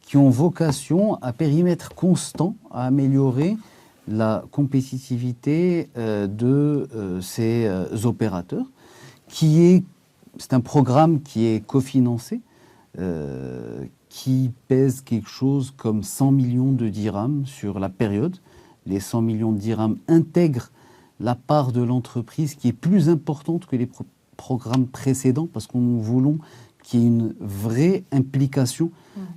qui ont vocation à périmètre constant à améliorer la compétitivité de ces opérateurs. C'est un programme qui est cofinancé, qui pèse quelque chose comme 100 millions de dirhams sur la période. Les 100 millions de dirhams intègrent la part de l'entreprise qui est plus importante que les programmes précédents parce que nous voulons qu'il y ait une vraie implication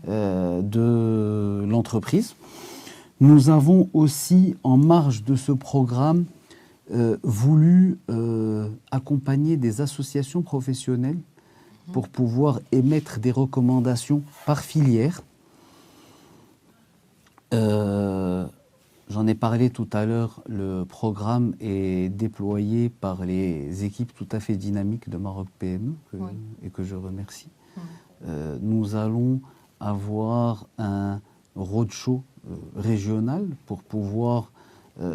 de l'entreprise. Nous avons aussi, en marge de ce programme, voulu accompagner des associations professionnelles pour pouvoir émettre des recommandations par filière. J'en ai parlé tout à l'heure, le programme est déployé par les équipes tout à fait dynamiques de Maroc PME et que je remercie. Nous allons avoir un roadshow régional pour pouvoir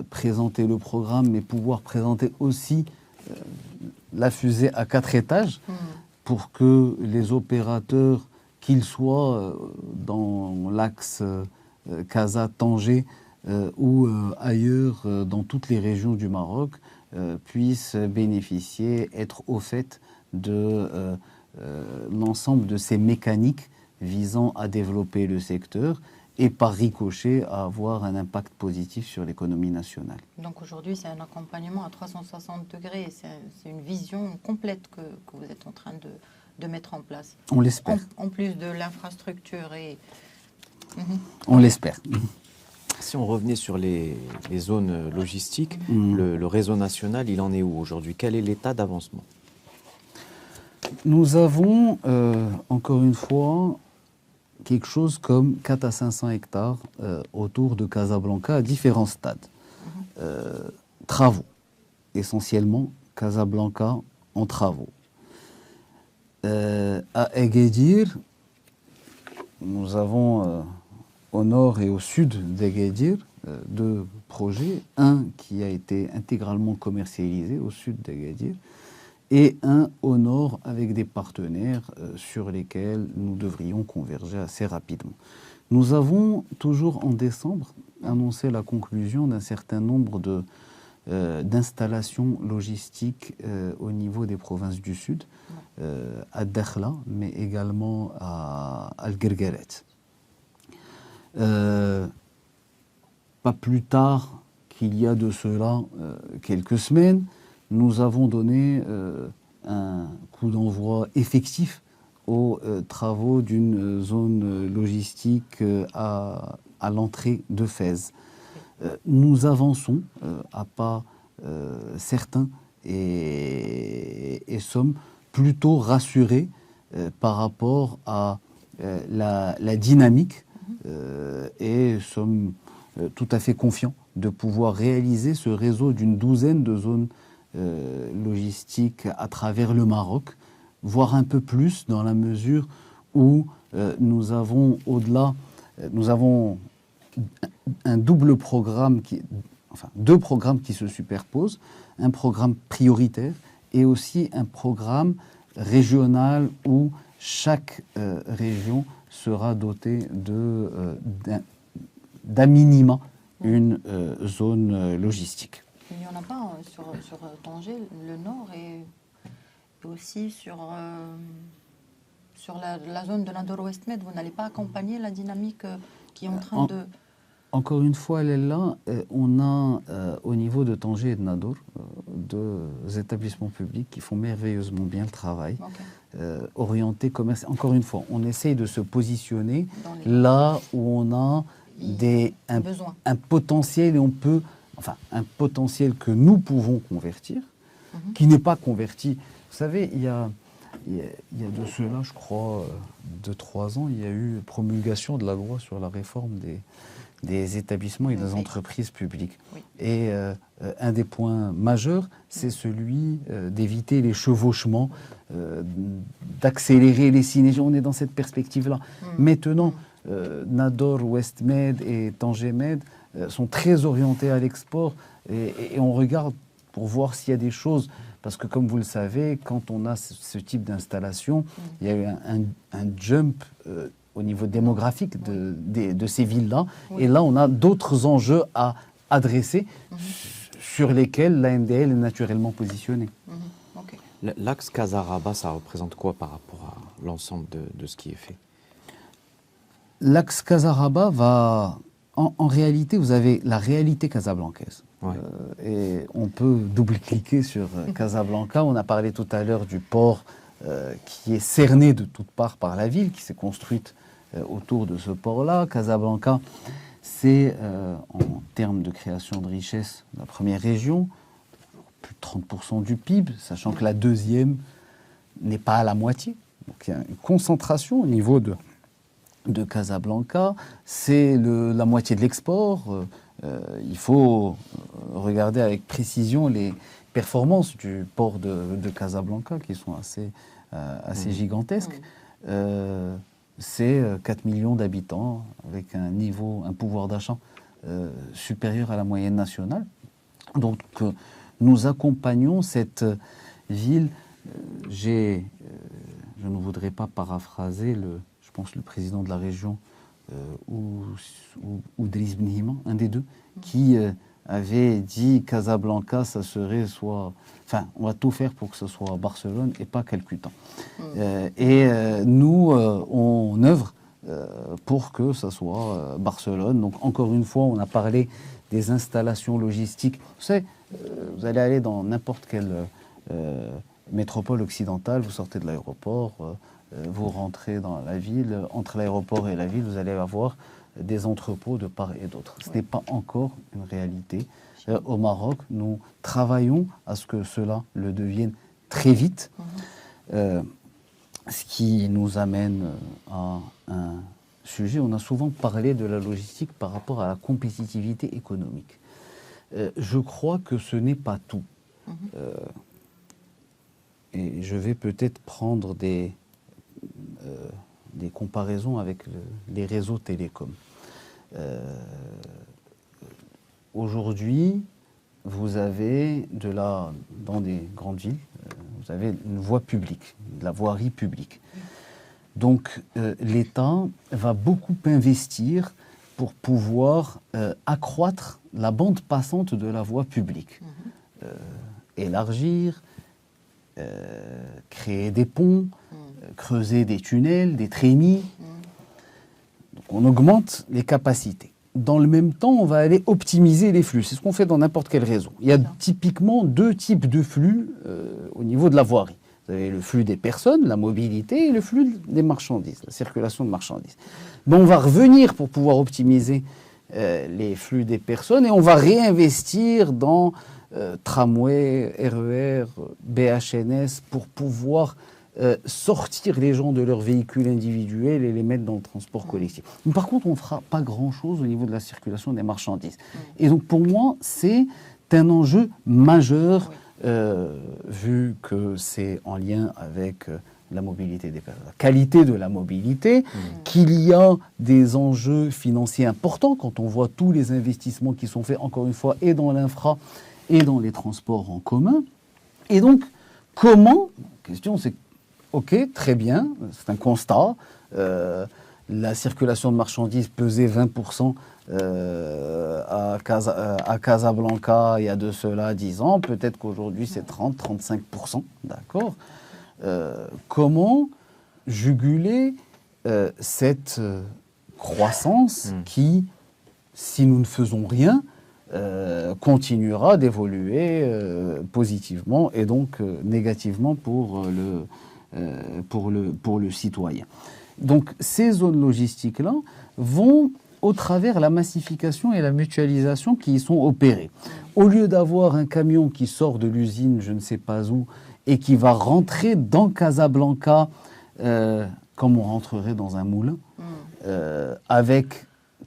présenter le programme, mais pouvoir présenter aussi la fusée à 4 étages pour que les opérateurs, qu'ils soient dans l'axe Casa-Tanger, ou ailleurs dans toutes les régions du Maroc puissent bénéficier, être au fait de l'ensemble de ces mécaniques visant à développer le secteur et par ricochet à avoir un impact positif sur l'économie nationale. Donc aujourd'hui c'est un accompagnement à 360 degrés, c'est une vision complète que vous êtes en train de mettre en place. On l'espère. En plus de l'infrastructure et... On l'espère. Si on revenait sur les zones logistiques, le réseau national, il en est où aujourd'hui? Quel est l'état d'avancement? Nous avons, encore une fois, quelque chose comme 4 à 500 hectares autour de Casablanca à différents stades. Travaux, essentiellement Casablanca en travaux. À Agadir, nous avons... au nord et au sud d'Agadir, 2 projets. Un qui a été intégralement commercialisé au sud d'Agadir et un au nord avec des partenaires sur lesquels nous devrions converger assez rapidement. Nous avons toujours en décembre annoncé la conclusion d'un certain nombre d'installations logistiques au niveau des provinces du Sud, à Dakhla, mais également à Al-Gergaret. Pas plus tard qu'il y a de cela quelques semaines, nous avons donné un coup d'envoi effectif aux travaux d'une zone logistique à l'entrée de Fès. Nous avançons à pas certains et sommes plutôt rassurés par rapport à la dynamique et sommes tout à fait confiants de pouvoir réaliser ce réseau d'une douzaine de zones logistiques à travers le Maroc, voire un peu plus dans la mesure où nous avons au-delà, nous avons un double programme, deux programmes qui se superposent, un programme prioritaire et aussi un programme régional où chaque région sera dotée d'un minima une zone logistique. Il n'y en a pas sur Tanger, le nord et aussi sur la zone de Nador-Ouest Med. Vous n'allez pas accompagner la dynamique qui est en train de... Encore une fois, Léla, on a au niveau de Tanger et de Nador deux établissements publics qui font merveilleusement bien le travail, orientés commerce. Encore une fois, on essaye de se positionner là où on a un potentiel et on peut, un potentiel que nous pouvons convertir, qui n'est pas converti. Vous savez, il y a de cela, je crois, 2-3 ans, il y a eu promulgation de la loi sur la réforme des établissements et des entreprises publiques. Oui. Et un des points majeurs, c'est celui d'éviter les chevauchements, d'accélérer les synergies. On est dans cette perspective-là. Maintenant, Nador, Ouest Med et Tanger Med sont très orientés à l'export et on regarde pour voir s'il y a des choses. Parce que comme vous le savez, quand on a ce type d'installation, il y a eu un jump au niveau démographique de ces villes-là. Oui. Et là, on a d'autres enjeux à adresser sur lesquels l'AMDL est naturellement positionnée. Okay. L'axe Casa-Rabat, ça représente quoi par rapport à l'ensemble de ce qui est fait? L'axe Casa-Rabat va... En réalité, vous avez la réalité casablancaise. Ouais. Et on peut double-cliquer sur Casablanca. On a parlé tout à l'heure du port qui est cerné de toutes parts par la ville, qui s'est construite autour de ce port-là. Casablanca, c'est, en termes de création de richesse, la première région, plus de 30% du PIB, sachant que la deuxième n'est pas à la moitié. Donc il y a une concentration au niveau de Casablanca. C'est la moitié de l'export. Il faut regarder avec précision les performances du port de Casablanca, qui sont assez gigantesques. C'est 4 millions d'habitants avec un pouvoir d'achat supérieur à la moyenne nationale. Donc nous accompagnons cette ville. Je ne voudrais pas paraphraser je pense le président de la région ou Driss Ben Hima, un des deux, qui avait dit Casablanca, ça serait on va tout faire pour que ce soit Barcelone et pas Calcutta. Nous, on œuvre pour que ce soit Barcelone. Donc, encore une fois, on a parlé des installations logistiques. Vous savez, vous allez aller dans n'importe quelle métropole occidentale, vous sortez de l'aéroport, vous rentrez dans la ville, entre l'aéroport et la ville, vous allez avoir des entrepôts de part et d'autre. Ce n'est pas encore une réalité. Au Maroc, nous travaillons à ce que cela le devienne très vite, ce qui nous amène à un sujet. On a souvent parlé de la logistique par rapport à la compétitivité économique. Je crois que ce n'est pas tout. Et je vais peut-être prendre des comparaisons avec les réseaux télécoms. Aujourd'hui, vous avez dans des grandes villes, vous avez une voie publique, de la voirie publique. Donc l'État va beaucoup investir pour pouvoir accroître la bande passante de la voie publique. Élargir, créer des ponts, creuser des tunnels, des trémies. Donc on augmente les capacités. Dans le même temps, on va aller optimiser les flux. C'est ce qu'on fait dans n'importe quel réseau. Il y a typiquement deux types de flux au niveau de la voirie. Vous avez le flux des personnes, la mobilité, et le flux des marchandises, la circulation de marchandises. Mais on va revenir pour pouvoir optimiser les flux des personnes et on va réinvestir dans tramway, RER, BHNS pour pouvoir sortir les gens de leur véhicule individuel et les mettre dans le transport collectif. Mais par contre, on ne fera pas grand-chose au niveau de la circulation des marchandises. Et donc pour moi, c'est un enjeu majeur, vu que c'est en lien avec la mobilité des personnes, la qualité de la mobilité, qu'il y a des enjeux financiers importants quand on voit tous les investissements qui sont faits, encore une fois, et dans l'infra et dans les transports en commun. Et donc, comment, la question c'est, ok, très bien, c'est un constat, la circulation de marchandises pesait 20% à Casablanca il y a de cela 10 ans, peut-être qu'aujourd'hui c'est 30-35%, d'accord. Comment juguler cette croissance qui, si nous ne faisons rien, continuera d'évoluer positivement et donc négativement pour le citoyen. Donc ces zones logistiques-là vont au travers la massification et la mutualisation qui y sont opérées. Au lieu d'avoir un camion qui sort de l'usine, je ne sais pas où, et qui va rentrer dans Casablanca, comme on rentrerait dans un moulin,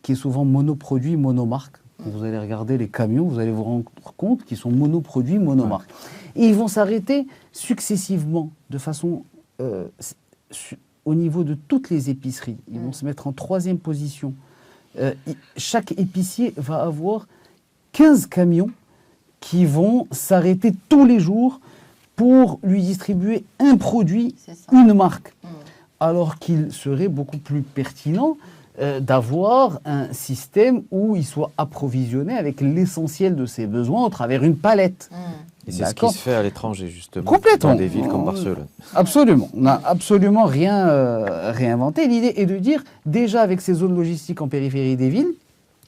qui est souvent monoproduit, monomarque. Quand vous allez regarder les camions, vous allez vous rendre compte qu'ils sont monoproduits, monomarques. Et ils vont s'arrêter successivement, de façon au niveau de toutes les épiceries. Ils vont se mettre en 3e position. Chaque épicier va avoir 15 camions qui vont s'arrêter tous les jours pour lui distribuer un produit, une marque. Alors qu'il serait beaucoup plus pertinent d'avoir un système où il soit approvisionné avec l'essentiel de ses besoins au travers une palette. Et c'est ce qui se fait à l'étranger, justement. Complètement. Dans des villes comme Barcelone. Absolument. On n'a absolument rien réinventé. L'idée est de dire, déjà avec ces zones logistiques en périphérie des villes,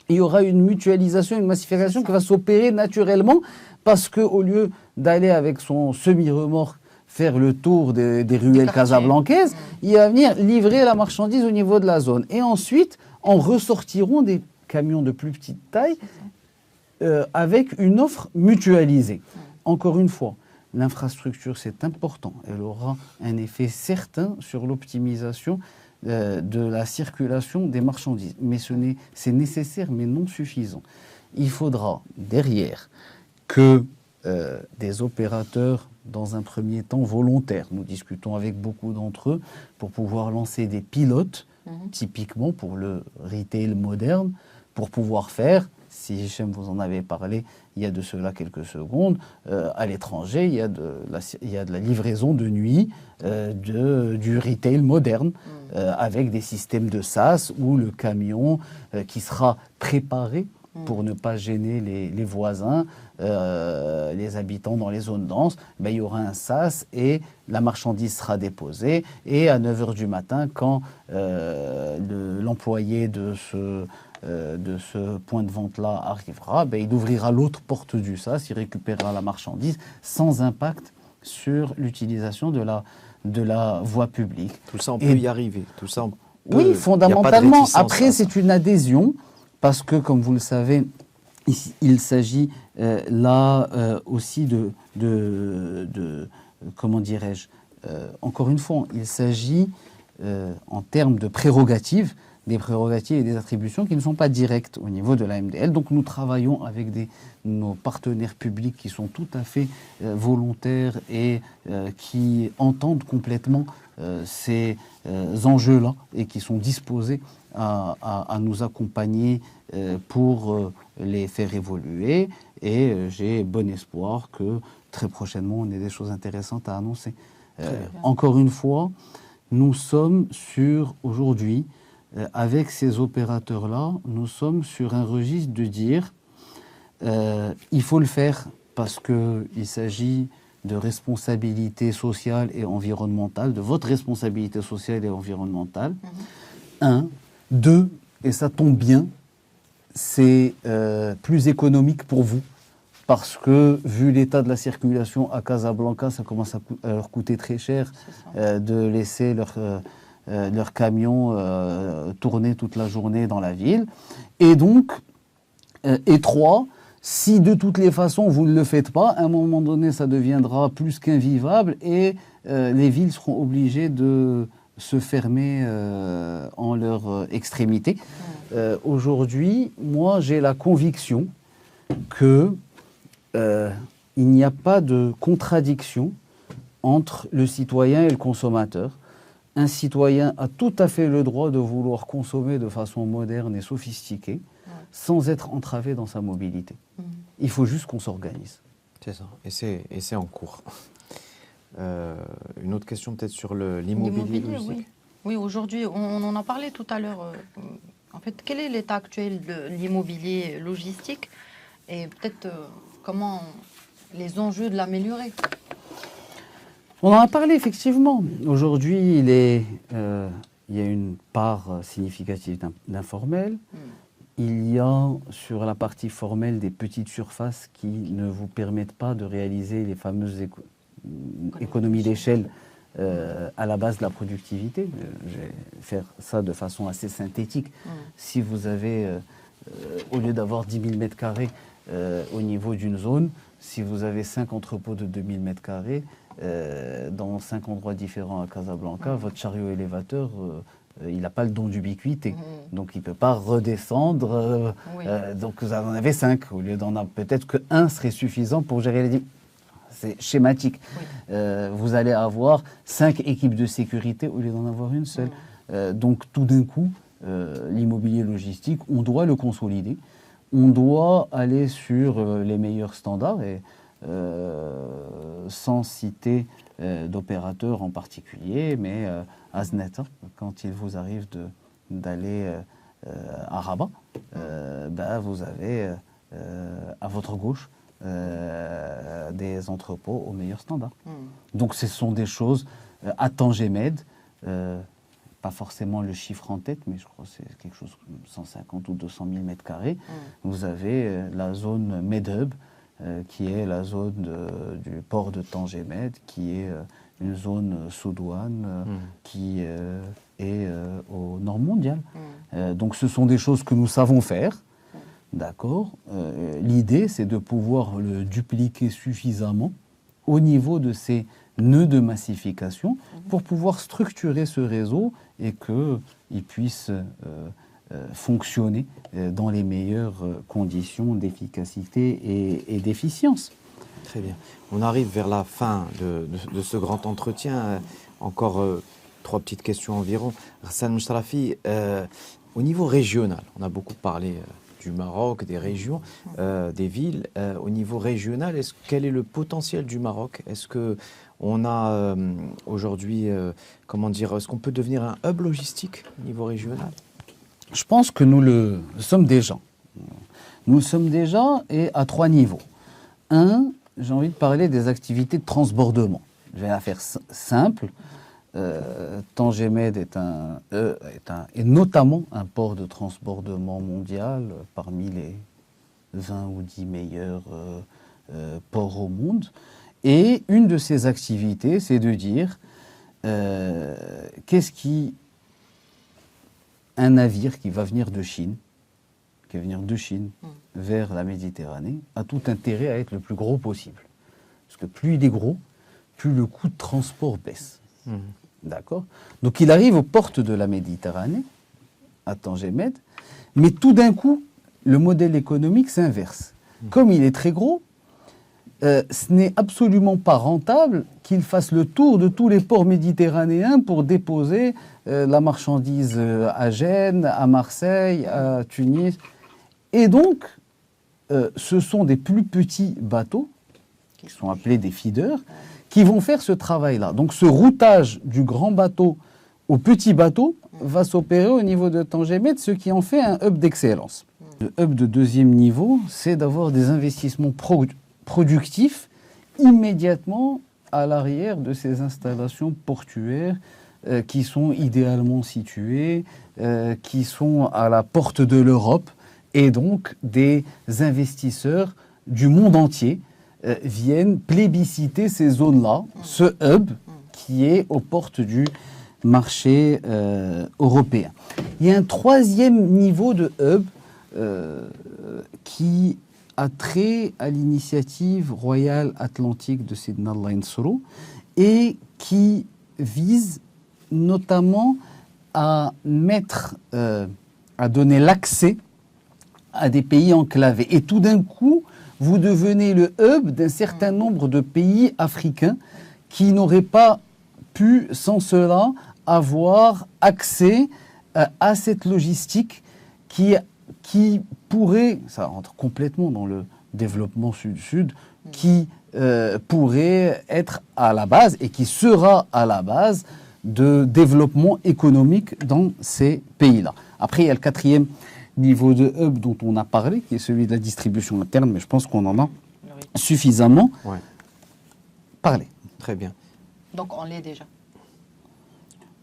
il y aura une mutualisation, une massification qui va s'opérer naturellement parce qu'au lieu d'aller avec son semi-remorque faire le tour des ruelles casablancaises, il va venir livrer la marchandise au niveau de la zone. Et ensuite, en ressortiront des camions de plus petite taille avec une offre mutualisée. Encore une fois, l'infrastructure, c'est important. Elle aura un effet certain sur l'optimisation de la circulation des marchandises. Mais c'est nécessaire, mais non suffisant. Il faudra, derrière, que des opérateurs, dans un premier temps volontaires, nous discutons avec beaucoup d'entre eux, pour pouvoir lancer des pilotes, typiquement pour le retail moderne, pour pouvoir faire, si Hichem vous en avez parlé il y a de cela quelques secondes, à l'étranger, il y a de la livraison de nuit du retail moderne, avec des systèmes de SaaS où le camion qui sera préparé pour ne pas gêner les voisins, les habitants dans les zones denses, il y aura un sas et la marchandise sera déposée. Et à 9h du matin, quand l'employé de ce point de vente-là arrivera, il ouvrira l'autre porte du sas, il récupérera la marchandise sans impact sur l'utilisation de la voie publique. Tout ça, on peut y arriver. Tout ça, oui, fondamentalement. Après, c'est une adhésion. Parce que, comme vous le savez, il s'agit là aussi comment dirais-je, encore une fois, il s'agit en termes de prérogatives, des prérogatives et des attributions qui ne sont pas directes au niveau de la MDL. Donc nous travaillons avec nos partenaires publics qui sont tout à fait volontaires et qui entendent complètement ces enjeux-là et qui sont disposés à nous accompagner pour les faire évoluer. Et j'ai bon espoir que très prochainement, on ait des choses intéressantes à annoncer. Encore une fois, nous sommes sur, aujourd'hui, avec ces opérateurs-là, nous sommes sur un registre de dire il faut le faire parce qu'il s'agit de responsabilité sociale et environnementale, de votre responsabilité sociale et environnementale. Un. Deux, et ça tombe bien, c'est plus économique pour vous. Parce que, vu l'état de la circulation à Casablanca, ça commence à leur coûter très cher de laisser leur camion tourner toute la journée dans la ville. Et donc, et trois, si de toutes les façons vous ne le faites pas, à un moment donné, ça deviendra plus qu'invivable et les villes seront obligées de se fermer en leur extrémité. Aujourd'hui, moi, j'ai la conviction que il n'y a pas de contradiction entre le citoyen et le consommateur. Un citoyen a tout à fait le droit de vouloir consommer de façon moderne et sophistiquée, sans être entravé dans sa mobilité. Il faut juste qu'on s'organise. C'est ça, et c'est en cours. Une autre question peut-être sur l'immobilier logistique. Oui, aujourd'hui, on en a parlé tout à l'heure. En fait, quel est l'état actuel de l'immobilier logistique et peut-être comment les enjeux de l'améliorer? On en a parlé effectivement. Aujourd'hui, il y a une part significative d'informel. Il y a sur la partie formelle des petites surfaces qui ne vous permettent pas de réaliser les fameuses économies d'échelle à la base de la productivité. Je vais faire ça de façon assez synthétique. Si vous avez, au lieu d'avoir 10 000 mètres carrés au niveau d'une zone, si vous avez 5 entrepôts de 2 000 mètres carrés dans 5 endroits différents à Casablanca, votre chariot élévateur, il n'a pas le don d'ubiquité. Donc il ne peut pas redescendre. Donc vous en avez 5. Au lieu d'en avoir, peut-être qu'un serait suffisant pour gérer les 10. C'est schématique. Vous allez avoir 5 équipes de sécurité au lieu d'en avoir une seule. Donc tout d'un coup, l'immobilier logistique, on doit le consolider. On doit aller sur les meilleurs standards, et sans citer d'opérateurs en particulier, mais Aznet, quand il vous arrive d'aller à Rabat, vous avez à votre gauche des entrepôts aux meilleurs standards. Donc ce sont des choses à Tangemed, pas forcément le chiffre en tête, mais je crois que c'est quelque chose comme 150 ou 200 000 mètres carrés. Vous avez la zone Medhub, qui est la zone du port de Tangemed, qui est une zone sous douane, qui est au nord mondial. Donc ce sont des choses que nous savons faire. D'accord. L'idée, c'est de pouvoir le dupliquer suffisamment au niveau de ces nœuds de massification pour pouvoir structurer ce réseau et qu'il puisse fonctionner dans les meilleures conditions d'efficacité et d'efficience. Très bien. On arrive vers la fin de ce grand entretien. Encore 3 petites questions environ. Hassan Moustarafi, au niveau régional, on a beaucoup parlé du Maroc, des régions, des villes. Au niveau régional, quel est le potentiel du Maroc? Est-ce qu'on a aujourd'hui, est-ce qu'on peut devenir un hub logistique au niveau régional? Je pense que nous le sommes déjà. Nous le sommes déjà, et à 3 niveaux. Un, j'ai envie de parler des activités de transbordement. Je vais la faire simple. Tangemed est notamment un port de transbordement mondial parmi les 20 ou 10 meilleurs ports au monde. Et une de ces activités, c'est de dire un navire qui va venir de Chine, vers la Méditerranée, a tout intérêt à être le plus gros possible. Parce que plus il est gros, plus le coût de transport baisse. D'accord. Donc il arrive aux portes de la Méditerranée, à Tangemed, mais tout d'un coup, le modèle économique s'inverse. Comme il est très gros, ce n'est absolument pas rentable qu'il fasse le tour de tous les ports méditerranéens pour déposer la marchandise à Gênes, à Marseille, à Tunis. Et donc, ce sont des plus petits bateaux, qui sont appelés des feeders, qui vont faire ce travail-là. Donc ce routage du grand bateau au petit bateau va s'opérer au niveau de Tangemet, ce qui en fait un hub d'excellence. Le hub de deuxième niveau, c'est d'avoir des investissements productifs immédiatement à l'arrière de ces installations portuaires qui sont idéalement situées, qui sont à la porte de l'Europe, et donc des investisseurs du monde entier viennent plébisciter ces zones-là, ce hub qui est aux portes du marché européen. Il y a un troisième niveau de hub qui a trait à l'initiative royale atlantique de Sidna Allah Yansuru et qui vise notamment à à donner l'accès à des pays enclavés. Et tout d'un coup, vous devenez le hub d'un certain nombre de pays africains qui n'auraient pas pu, sans cela, avoir accès à cette logistique qui pourrait, ça rentre complètement dans le développement sud-sud, qui pourrait être à la base et qui sera à la base de développement économique dans ces pays-là. Après, il y a le quatrième niveau de hub dont on a parlé, qui est celui de la distribution interne, mais je pense qu'on en a suffisamment parlé. Très bien. Donc on l'est déjà.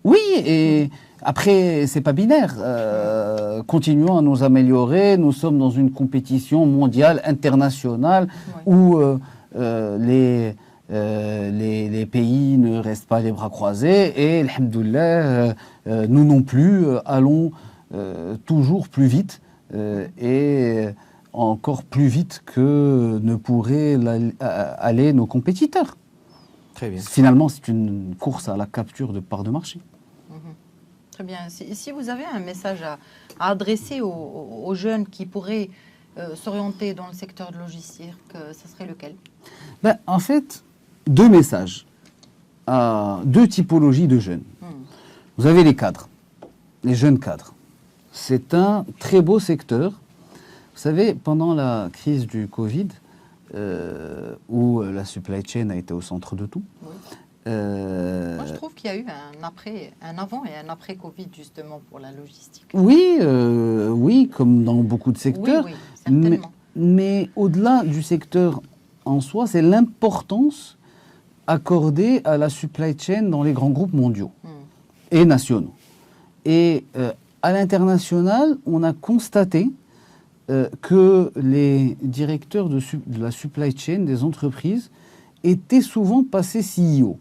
Oui, et après, c'est pas binaire. Continuons à nous améliorer. Nous sommes dans une compétition mondiale, internationale, où les pays ne restent pas les bras croisés. Et, alhamdoulilah, nous non plus allons toujours plus vite et encore plus vite que ne pourraient aller nos compétiteurs. Très bien. Finalement, c'est une course à la capture de parts de marché. Très bien. Si vous avez un message à adresser aux jeunes qui pourraient s'orienter dans le secteur de logistique, ce serait lequel? En fait, deux messages à deux typologies de jeunes. Vous avez les cadres, les jeunes cadres. C'est un très beau secteur. Vous savez, pendant la crise du Covid, où la supply chain a été au centre de tout. Moi, je trouve qu'il y a eu un avant et un après Covid, justement, pour la logistique. Oui, comme dans beaucoup de secteurs. Oui, certainement. Mais au-delà du secteur en soi, c'est l'importance accordée à la supply chain dans les grands groupes mondiaux et nationaux. Et à l'international, on a constaté que les directeurs de la supply chain des entreprises étaient souvent passés CEO.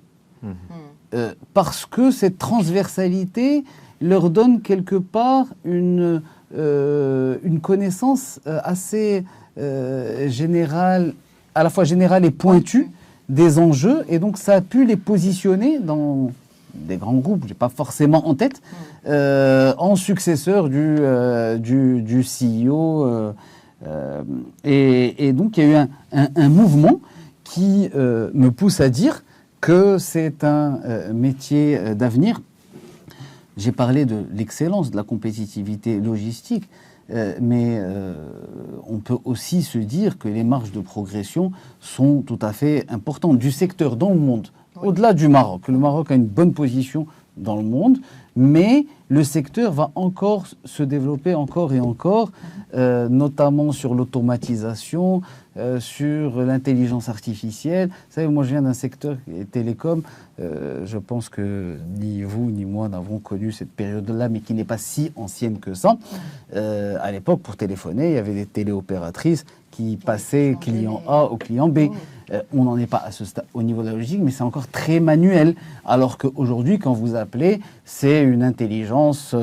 Parce que cette transversalité leur donne quelque part une connaissance assez générale, à la fois générale et pointue des enjeux, et donc ça a pu les positionner dans des grands groupes, je n'ai pas forcément en tête, en successeur du CEO. Et donc il y a eu un mouvement qui me pousse à dire que c'est un métier d'avenir. J'ai parlé de l'excellence, de la compétitivité logistique, mais on peut aussi se dire que les marges de progression sont tout à fait importantes du secteur dans le monde, au-delà du Maroc. Le Maroc a une bonne position dans le monde, mais le secteur va encore se développer encore et encore, notamment sur l'automatisation, sur l'intelligence artificielle. Vous savez, moi je viens d'un secteur télécom, je pense que ni vous ni moi n'avons connu cette période-là, mais qui n'est pas si ancienne que ça. À l'époque, pour téléphoner, il y avait des téléopératrices qui passaient client A au client B. On n'en est pas à ce stade au niveau de la logistique, mais c'est encore très manuel. Alors qu'aujourd'hui, quand vous appelez, c'est une intelligence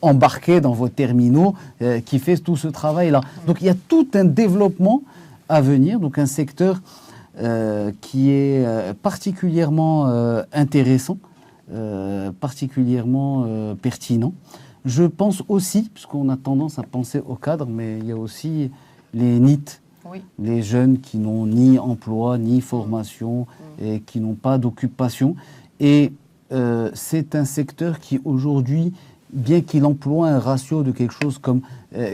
embarquée dans vos terminaux qui fait tout ce travail-là. Donc il y a tout un développement à venir, donc un secteur qui est particulièrement intéressant, particulièrement pertinent. Je pense aussi, puisqu'on a tendance à penser au cadre, mais il y a aussi les NEET, les jeunes qui n'ont ni emploi, ni formation, et qui n'ont pas d'occupation. Et c'est un secteur qui aujourd'hui, bien qu'il emploie un ratio de quelque chose comme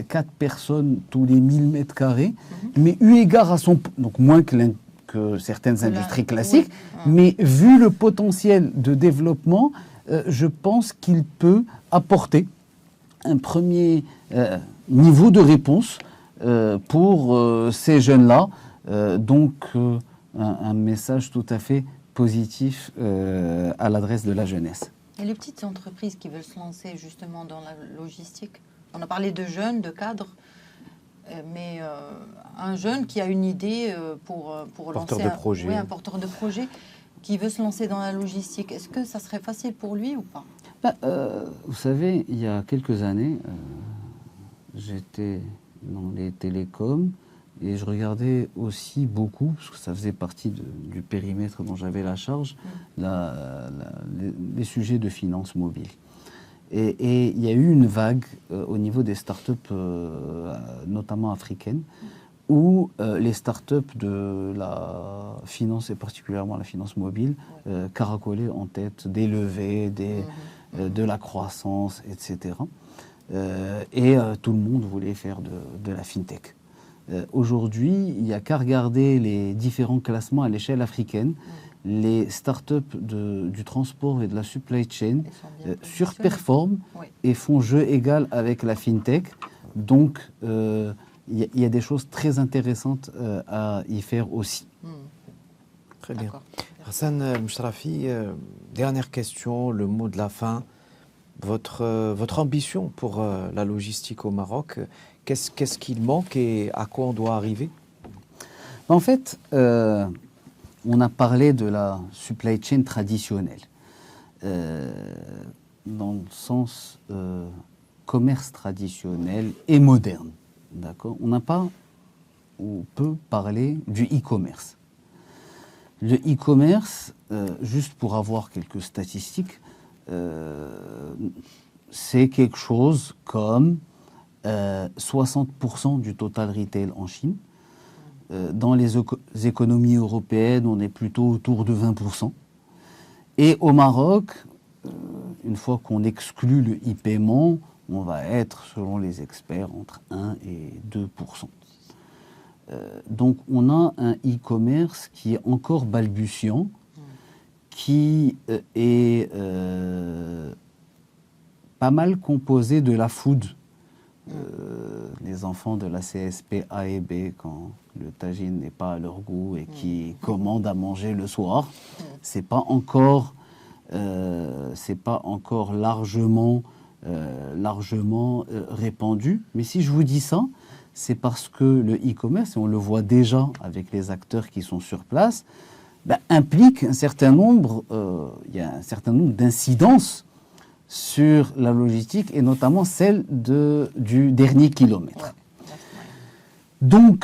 4 personnes tous les 1000 mètres carrés, mais eu égard à son... donc moins que certaines industries classiques, mais vu le potentiel de développement, je pense qu'il peut apporter un premier niveau de réponse pour ces jeunes-là. Donc, un message tout à fait positif à l'adresse de la jeunesse. Et les petites entreprises qui veulent se lancer justement dans la logistique, on a parlé de jeunes, de cadres, mais un jeune qui a une idée pour Porteur lancer de projet. un porteur de projet qui veut se lancer dans la logistique, est-ce que ça serait facile pour lui ou pas? Vous savez, il y a quelques années, j'étais dans les télécoms et je regardais aussi beaucoup, parce que ça faisait partie du périmètre dont j'avais la charge, les sujets de finances mobiles. Et il y a eu une vague au niveau des startups, notamment africaines, où les startups de la finance, et particulièrement la finance mobile, caracolaient en tête des levées, de la croissance, etc. Et tout le monde voulait faire de la fintech. Aujourd'hui, il n'y a qu'à regarder les différents classements à l'échelle africaine. Les startups du transport et de la supply chain surperforment et font jeu égal avec la fintech. Donc, il y a des choses très intéressantes à y faire aussi. Très bien. Hassan Mouchrafi, dernière question, le mot de la fin. Votre ambition pour la logistique au Maroc, qu'est-ce qu'il manque et à quoi on doit arriver? En fait, on a parlé de la supply chain traditionnelle, dans le sens commerce traditionnel et moderne. D'accord ? On n'a pas ou peut parler du e-commerce. Le e-commerce, juste pour avoir quelques statistiques, c'est quelque chose comme 60% du total retail en Chine. Dans les économies européennes, on est plutôt autour de 20%. Et au Maroc, une fois qu'on exclut le e-paiement, on va être, selon les experts, entre 1 et 2%. Donc on a un e-commerce qui est encore balbutiant, qui est pas mal composé de la food. Les enfants de la CSP A et B, quand le tagine n'est pas à leur goût et qui commandent à manger le soir, c'est pas encore largement répandu. Mais si je vous dis ça, c'est parce que le e-commerce, et on le voit déjà avec les acteurs qui sont sur place, implique un certain nombre, il y a un certain nombre d'incidences sur la logistique et notamment celle du dernier kilomètre. Donc,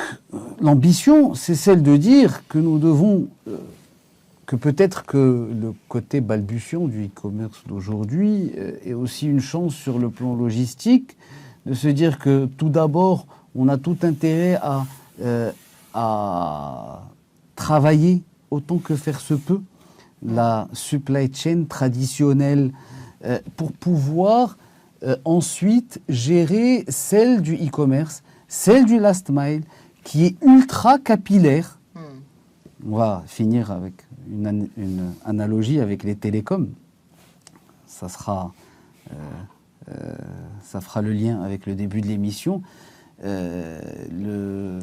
l'ambition, c'est celle de dire que nous devons, que peut-être que le côté balbutiant du e-commerce d'aujourd'hui est aussi une chance sur le plan logistique, de se dire que tout d'abord, on a tout intérêt à travailler autant que faire se peut la supply chain traditionnelle pour pouvoir ensuite gérer celle du e-commerce, celle du last mile, qui est ultra capillaire. On va finir avec une analogie avec les télécoms. Ça fera le lien avec le début de l'émission. Le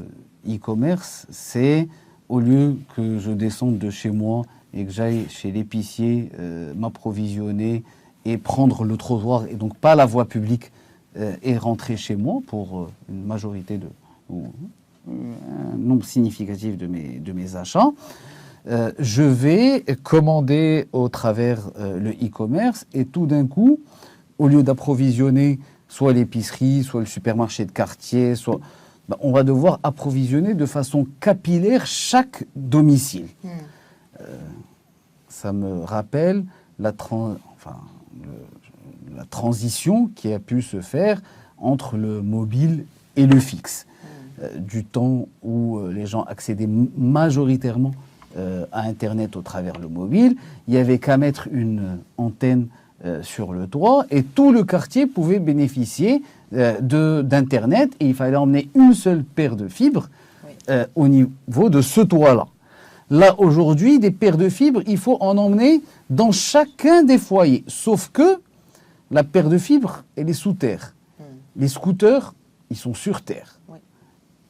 e-commerce, c'est au lieu que je descende de chez moi et que j'aille chez l'épicier m'approvisionner et prendre le trottoir et donc pas la voie publique et rentrer chez moi pour une majorité ou un nombre significatif de mes achats, je vais commander au travers le e-commerce et tout d'un coup, au lieu d'approvisionner soit l'épicerie, soit le supermarché de quartier, on va devoir approvisionner de façon capillaire chaque domicile. Ça me rappelle la transition qui a pu se faire entre le mobile et le fixe. Du temps où les gens accédaient majoritairement à Internet au travers le mobile, il n'y avait qu'à mettre une antenne sur le toit et tout le quartier pouvait bénéficier d'Internet et il fallait emmener une seule paire de fibres au niveau de ce toit-là. Là, aujourd'hui, des paires de fibres, il faut en emmener dans chacun des foyers. Sauf que la paire de fibres, elle est sous terre. Les scooters, ils sont sur terre. Oui.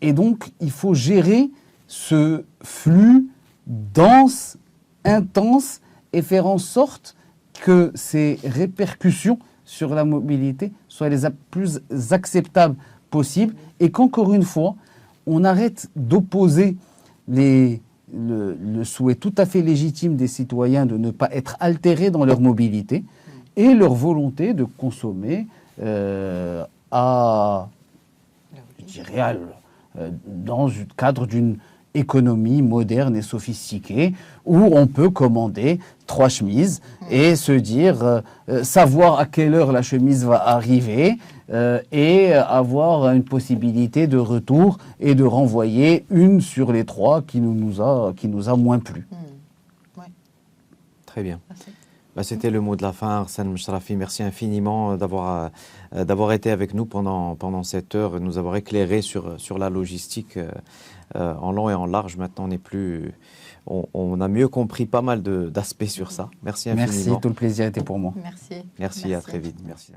Et donc, il faut gérer ce flux dense, intense, et faire en sorte que ces répercussions sur la mobilité soient les plus acceptables possibles et qu'encore une fois, on arrête d'opposer le souhait tout à fait légitime des citoyens de ne pas être altérés dans leur mobilité et leur volonté de consommer dans le cadre d'une économie moderne et sophistiquée où on peut commander 3 chemises et se dire, savoir à quelle heure la chemise va arriver et avoir une possibilité de retour et de renvoyer une sur les 3 qui nous a moins plu. Ouais. Très bien. Merci. C'était le mot de la fin, Arsène Mchrafi. Merci infiniment d'avoir été avec nous pendant cette heure, nous avoir éclairé sur la logistique en long et en large. Maintenant, on a mieux compris pas mal d'aspects sur ça. Merci infiniment. Merci, tout le plaisir était pour moi. Merci. Merci, à très vite. Merci.